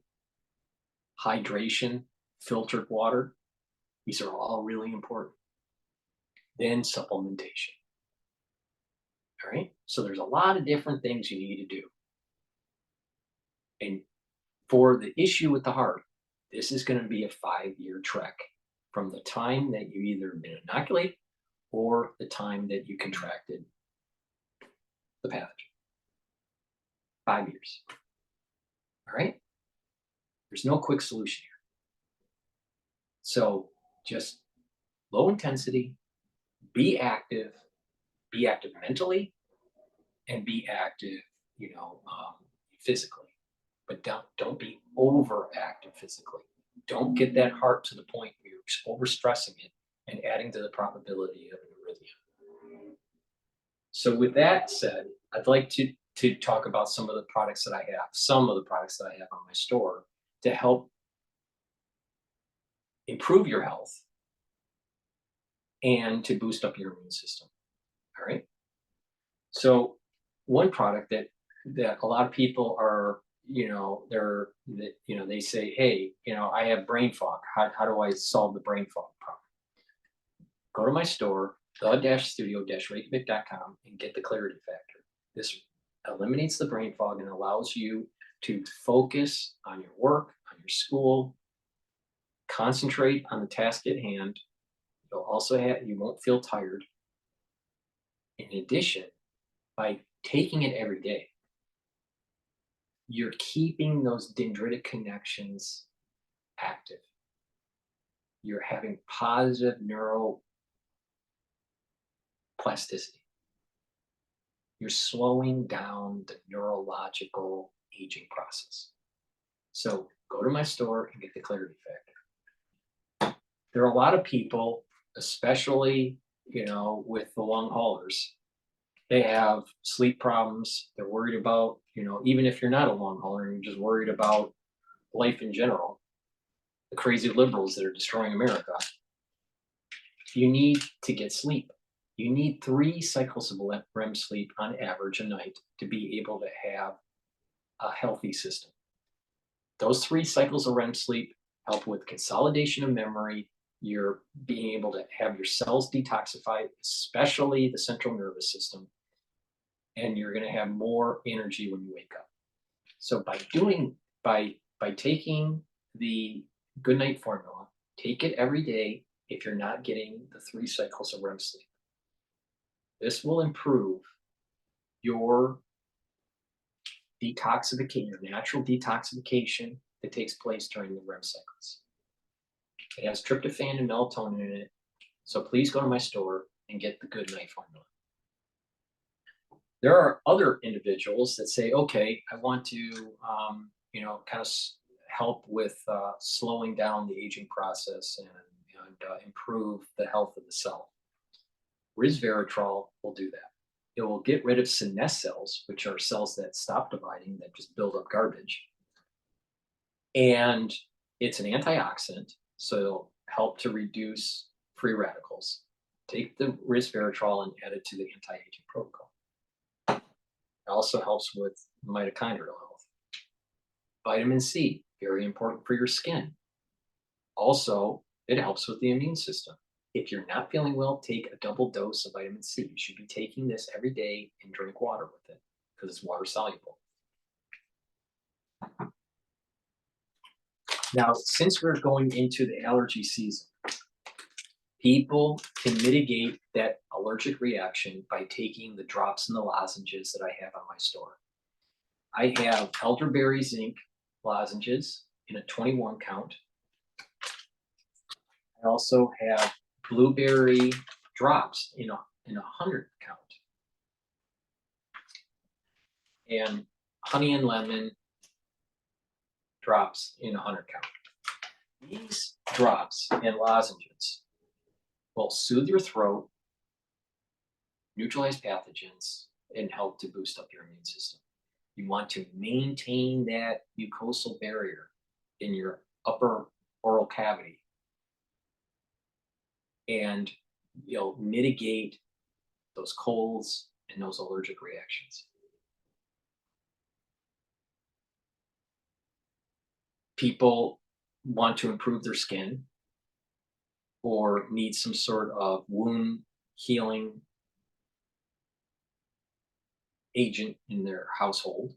Hydration, filtered water. These are all really important. Then supplementation. All right. So there's a lot of different things you need to do. And for the issue with the heart, this is going to be a 5-year trek from the time that you either been inoculated or the time that you contracted the pathogen. 5 years. All right. There's no quick solution here. So just low intensity, be active mentally, and be active, physically. But don't be overactive physically. Don't get that heart to the point where you're overstressing it and adding to the probability of an arrhythmia. So with that said, I'd like to talk about some of the products that I have on my store to help improve your health and to boost up your immune system. All right. So one product that a lot of people are, they say, hey, I have brain fog. How do I solve the brain fog problem? Go to my store, the-studio-reykjavik.com, and get the clarity factor. This eliminates the brain fog and allows you to focus on your work, on your school, concentrate on the task at hand. You won't feel tired. In addition, by taking it every day, you're keeping those dendritic connections active. You're having positive neuroplasticity. You're slowing down the neurological aging process. So go to my store and get the clarity factor. There are a lot of people, especially, with the long haulers, they have sleep problems. They're worried about, even if you're not a long hauler, you're just worried about life in general, the crazy liberals that are destroying America. you need to get sleep. You need 3 cycles of REM sleep on average a night to be able to have a healthy system. Those 3 cycles of REM sleep help with consolidation of memory. You're being able to have your cells detoxify, especially the central nervous system, and you're going to have more energy when you wake up. So by taking the good night formula, take it every day if you're not getting the 3 cycles of REM sleep. This will improve your detoxification, your natural detoxification that takes place during the REM cycles. It has tryptophan and melatonin in it, so please go to my store and get the good night formula. There are other individuals that say, okay, I want to, kind of help with slowing down the aging process and improve the health of the cell. Resveratrol will do that. It will get rid of senescent cells, which are cells that stop dividing, that just build up garbage. And it's an antioxidant, so it'll help to reduce free radicals. Take the resveratrol and add it to the anti-aging protocol. It also helps with mitochondrial health. Vitamin C, very important for your skin. Also, it helps with the immune system. If you're not feeling well, take a double dose of vitamin C. You should be taking this every day and drink water with it because it's water soluble. Now, since we're going into the allergy season, people can mitigate that allergic reaction by taking the drops and the lozenges that I have on my store. I have elderberry zinc lozenges in a 21 count. I also have blueberry drops in a 100 count. And honey and lemon drops in a 100 count. These drops and lozenges will soothe your throat, neutralize pathogens, and help to boost up your immune system. You want to maintain that mucosal barrier in your upper oral cavity, and you'll mitigate those colds and those allergic reactions. People want to improve their skin or need some sort of wound healing agent in their household,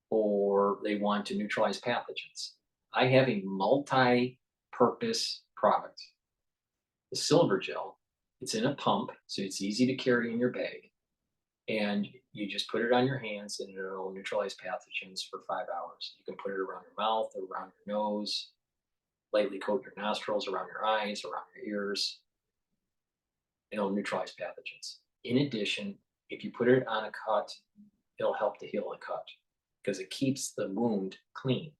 or they want to neutralize pathogens. I have a multi-purpose product. The silver gel, it's in a pump, so it's easy to carry in your bag. And you just put it on your hands and it'll neutralize pathogens for 5 hours. You can put it around your mouth, or around your nose, lightly coat your nostrils, around your eyes, around your ears. It'll neutralize pathogens. In addition, if you put it on a cut, it'll help to heal the cut because it keeps the wound clean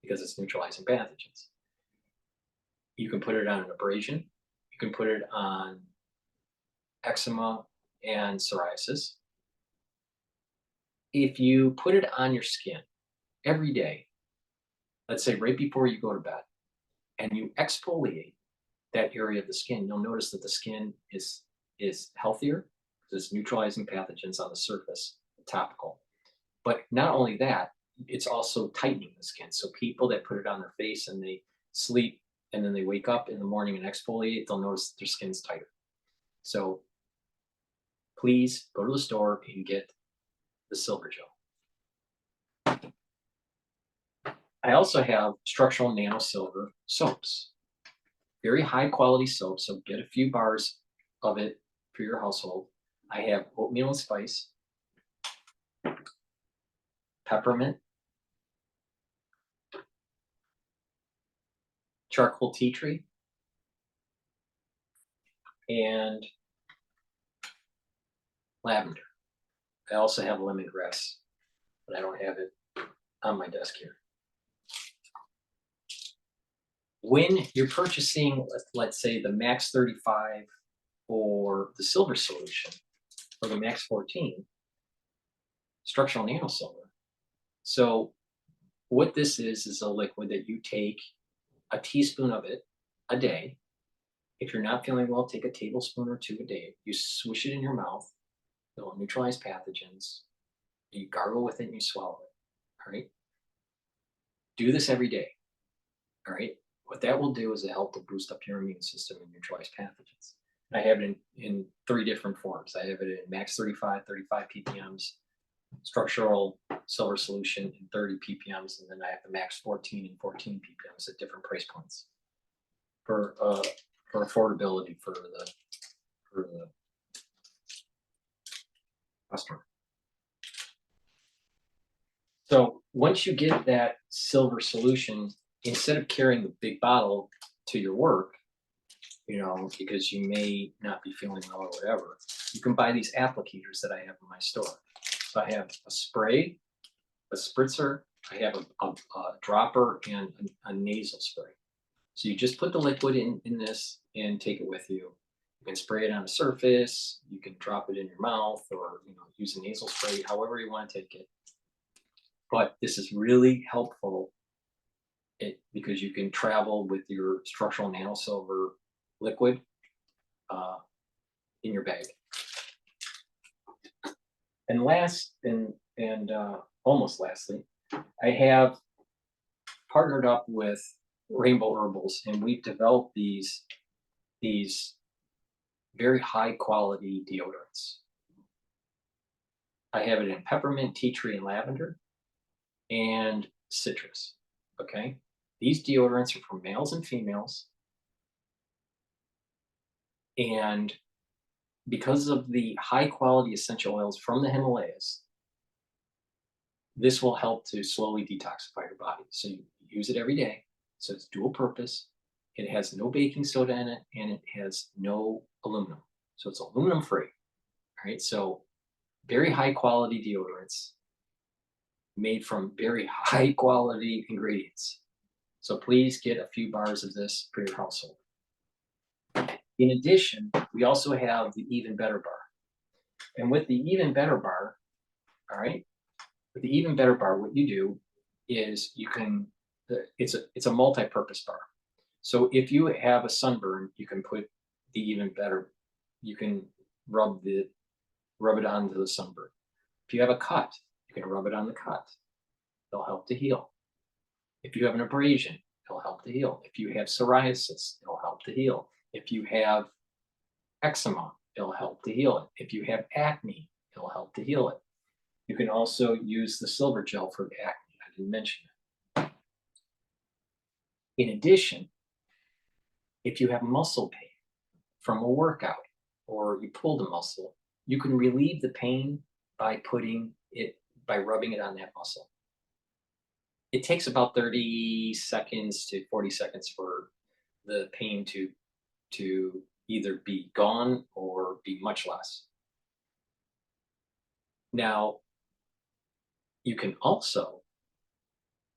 because it's neutralizing pathogens. You can put it on an abrasion. You can put it on eczema and psoriasis. If you put it on your skin every day, let's say right before you go to bed, and you exfoliate that area of the skin, you'll notice that the skin is healthier because it's neutralizing pathogens on the surface, topical. But not only that, it's also tightening the skin. So people that put it on their face and they sleep and then they wake up in the morning and exfoliate, they'll notice their skin's tighter. So please go to the store and get the silver gel. I also have structural nano silver soaps. Very high quality soap, so get a few bars of it for your household. I have oatmeal and spice, peppermint, charcoal tea tree, and lavender. I also have lemongrass, but I don't have it on my desk here. When you're purchasing, let's say, the Max 35 or the silver solution, or the Max 14, structural nano silver. So what this is a liquid that you take a teaspoon of it a day, If you're not feeling well, take a tablespoon or two a day. You swish it in your mouth. It'll neutralize pathogens. You gargle with it and you swallow it. All right. Do this every day. All right. What that will do is it help to boost up your immune system and neutralize pathogens. I have it in 3 different forms. I have it in max 35 ppms, structural silver solution in 30 ppms, and then I have the max 14 and 14 ppms at different price points for affordability for the customer. So once you get that silver solution, instead of carrying the big bottle to your work, because you may not be feeling well or whatever, you can buy these applicators that I have in my store. So I have a spray, a spritzer, I have a dropper, and a nasal spray. So you just put the liquid in this and take it with you. You can spray it on a surface, you can drop it in your mouth, or use a nasal spray, however you want to take it. But this is really helpful because you can travel with your structural nano silver liquid in your bag. And almost lastly, I have partnered up with Rainbow Herbals, and we've developed these very high quality deodorants. I have it in peppermint, tea tree, and lavender, and citrus. Okay, these deodorants are for males and females, and because of the high quality essential oils from the Himalayas, this will help to slowly detoxify your body. So you use it every day. So it's dual purpose. It has no baking soda in it, and it has no aluminum. So it's aluminum free. All right. So very high quality deodorants made from very high quality ingredients. So please get a few bars of this for your household. In addition, we also have the Even Better bar. And with the Even Better bar, all right, with the Even Better bar, what you do is it's a multi-purpose bar. So if you have a sunburn, you can put the Even Better, you can rub it onto the sunburn. If you have a cut, you can rub it on the cut. It'll help to heal. If you have an abrasion, it'll help to heal. If you have psoriasis, it'll help to heal. If you have eczema, it'll help to heal it. If you have acne, it'll help to heal it. You can also use the silver gel for acne. I didn't mention it. In addition, if you have muscle pain from a workout or you pulled a muscle, you can relieve the pain by rubbing it on that muscle. It takes about 30 seconds to 40 seconds for the pain to either be gone or be much less. Now, you can also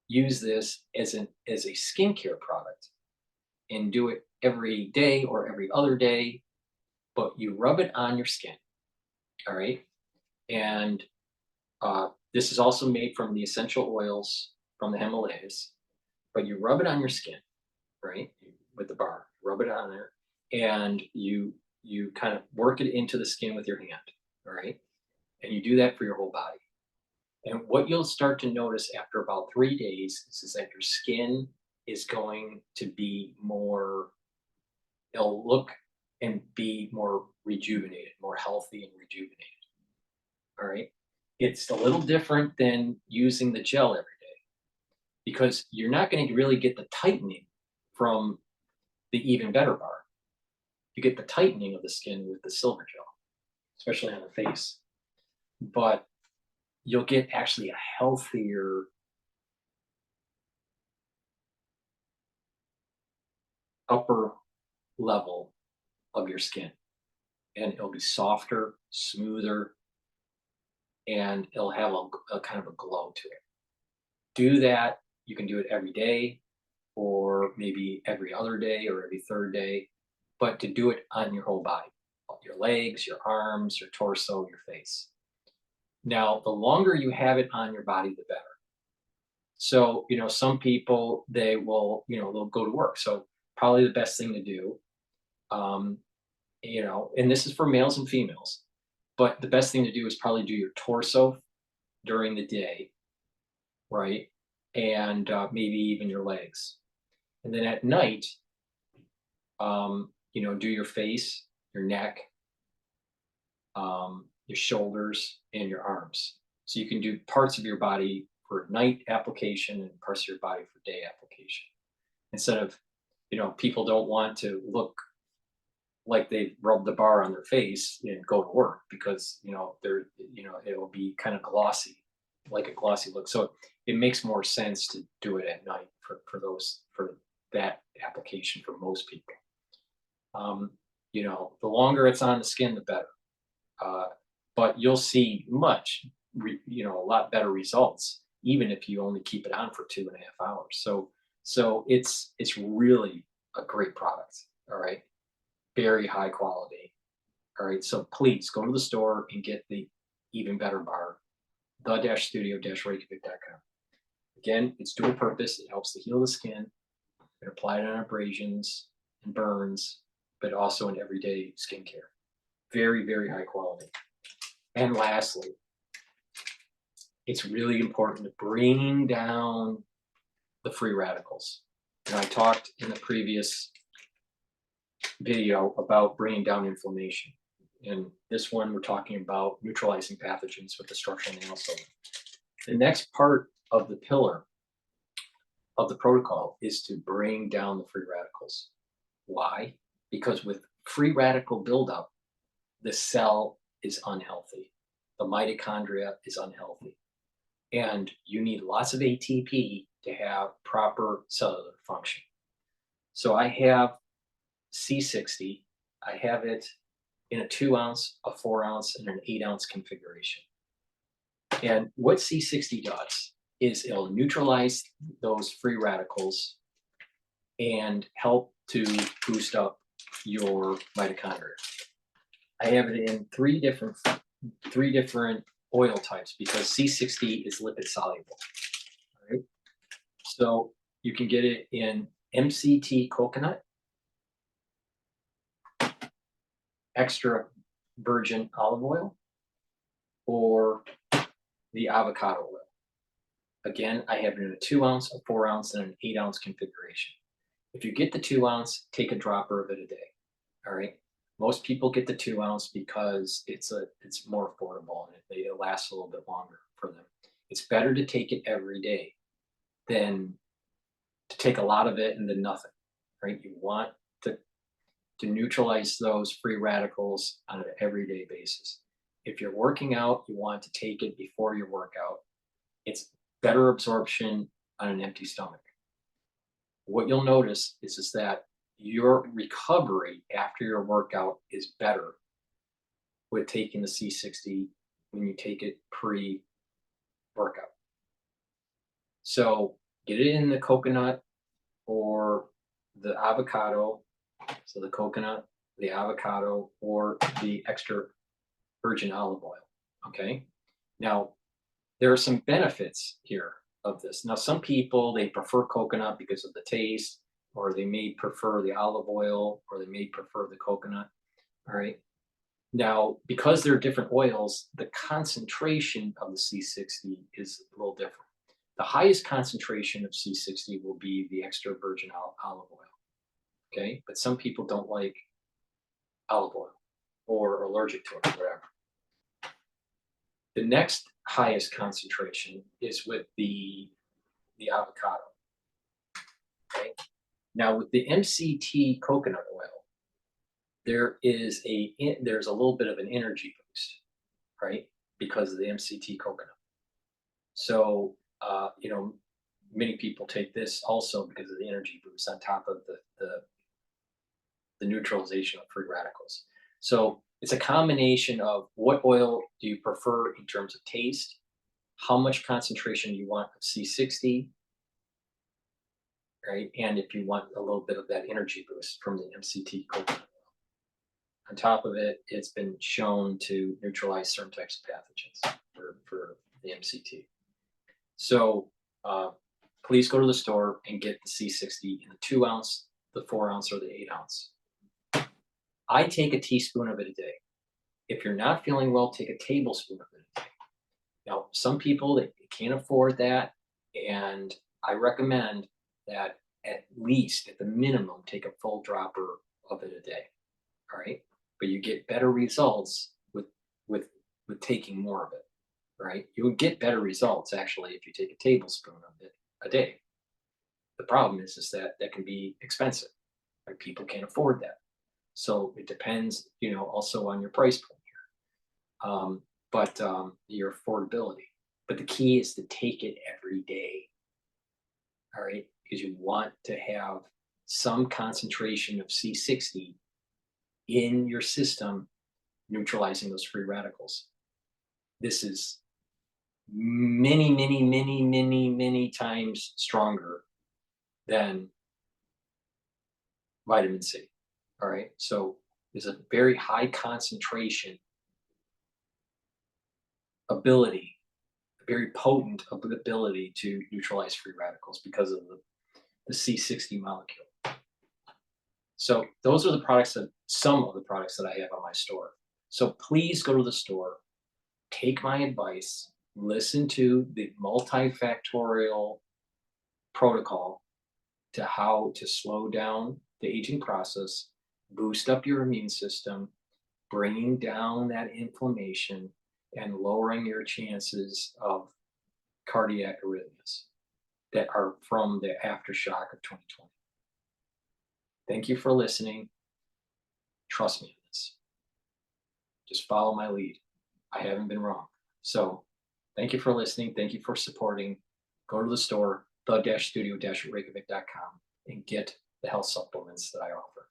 use this as a skincare product and do it every day or every other day, but you rub it on your skin. All right. And this is also made from the essential oils from the Himalayas, but you rub it on your skin, right? With the bar, rub it on there, and you kind of work it into the skin with your hand. All right. And you do that for your whole body. And what you'll start to notice after about 3 days is that your skin is going to be it'll look and be more rejuvenated, more healthy and rejuvenated. All right. It's a little different than using the gel every day because you're not going to really get the tightening from the Even Better bar. You get the tightening of the skin with the silver gel, especially on the face. But you'll get actually a healthier upper level of your skin. And it'll be softer, smoother, and it'll have a kind of a glow to it. Do that. You can do it every day or maybe every other day or every third day, but to do it on your whole body, your legs, your arms, your torso, your face. Now, the longer you have it on your body, the better. So, some people, they'll go to work. So probably the best thing to do Um, you know, and this is for males and females, but the best thing to do is probably do your torso during the day, right? And maybe even your legs. And then at night, you know, do your face, your neck, your shoulders, and your arms. So you can do parts of your body for night application and parts of your body for day application. Instead of, you know, people don't want to look like they rubbed the bar on their face and go to work because, you know, they're, you know, it will be kind of glossy, like a glossy look. So it makes more sense to do it at night for that application for most people. You know, the longer it's on the skin, the better. Uh, but you'll see you know, a lot better results, even if you only keep it on for 2.5 hours. So it's really a great product. All right. Very high quality. All right. So please go to the store and get the even better bar, the-studio-reykjavik.com. Again, it's dual purpose. It helps to heal the skin and apply it on abrasions and burns, but also in everyday skincare. Very, very high quality. And lastly, it's really important to bring down the free radicals. And I talked in the previous video about bringing down inflammation. In this one, we're talking about neutralizing pathogens with the structural nanosolvent. The next part of the pillar of the protocol is to bring down the free radicals. Why? Because with free radical buildup, the cell is unhealthy. The mitochondria is unhealthy. And you need lots of ATP to have proper cellular function. So I have C60. I have it in a 2-ounce, a 4-ounce, and an 8-ounce configuration. And what C60 does is it'll neutralize those free radicals and help to boost up your mitochondria. I have it in three different oil types because C60 is lipid soluble. All right. So you can get it in MCT coconut, extra virgin olive oil, or the avocado oil. Again, I have it in a 2-ounce, a 4-ounce, and an 8-ounce configuration. If you get the 2-ounce, take a dropper of it a day. All right. Most people get the 2-ounce because it's more affordable and it lasts a little bit longer for them. It's better to take it every day than to take a lot of it and then nothing. Right. You want to neutralize those free radicals on an everyday basis. If you're working out, you want to take it before your workout. It's better absorption on an empty stomach. What you'll notice is that your recovery after your workout is better with taking the C60 when you take it pre-workout. So get it in the coconut or the avocado. So the coconut, the avocado, or the extra virgin olive oil. Okay. Now, there are some benefits here of this. Now, some people, they prefer coconut because of the taste, or they may prefer the olive oil, or they may prefer the coconut. All right. Now, because they're different oils, the concentration of the C60 is a little different. The highest concentration of C60 will be the extra virgin olive oil. Okay. But some people don't like olive oil or are allergic to it, or whatever. The next highest concentration is with the avocado. Okay. Now with the MCT coconut oil, there's a little bit of an energy boost, right? Because of the MCT coconut. So you know, many people take this also because of the energy boost on top of the neutralization of free radicals. So it's a combination of what oil do you prefer in terms of taste, how much concentration you want of C60, right? And if you want a little bit of that energy boost from the MCT coconut oil. On top of it, it's been shown to neutralize certain types of pathogens for the MCT. So please go to the store and get the C60 in the 2-ounce, the 4-ounce, or the 8-ounce. I take a teaspoon of it a day. If you're not feeling well, take a tablespoon of it a day. Now, some people, they can't afford that, and I recommend that at least, at the minimum, take a full dropper of it a day. All right, but you get better results with with taking more of it. Right, you would get better results actually if you take a tablespoon of it a day. The problem is that that can be expensive. Right? People can't afford that. So it depends, also on your price point here, but your affordability. But the key is to take it every day. All right, because you want to have some concentration of C60 in your system, neutralizing those free radicals. This is many, many, many, many, many times stronger than vitamin C. All right. So there's a very high concentration ability, a very potent ability to neutralize free radicals because of the C60 molecule. So those are some of the products that I have on my store. So please go to the store, take my advice, listen to the multifactorial protocol to how to slow down the aging process, boost up your immune system, bringing down that inflammation, and lowering your chances of cardiac arrhythmias that are from the aftershock of 2020. Thank you for listening. Trust me in this. Just follow my lead. I haven't been wrong. So thank you for listening. Thank you for supporting. Go to the store, the-studio-reykjavik.com, and get the health supplements that I offer.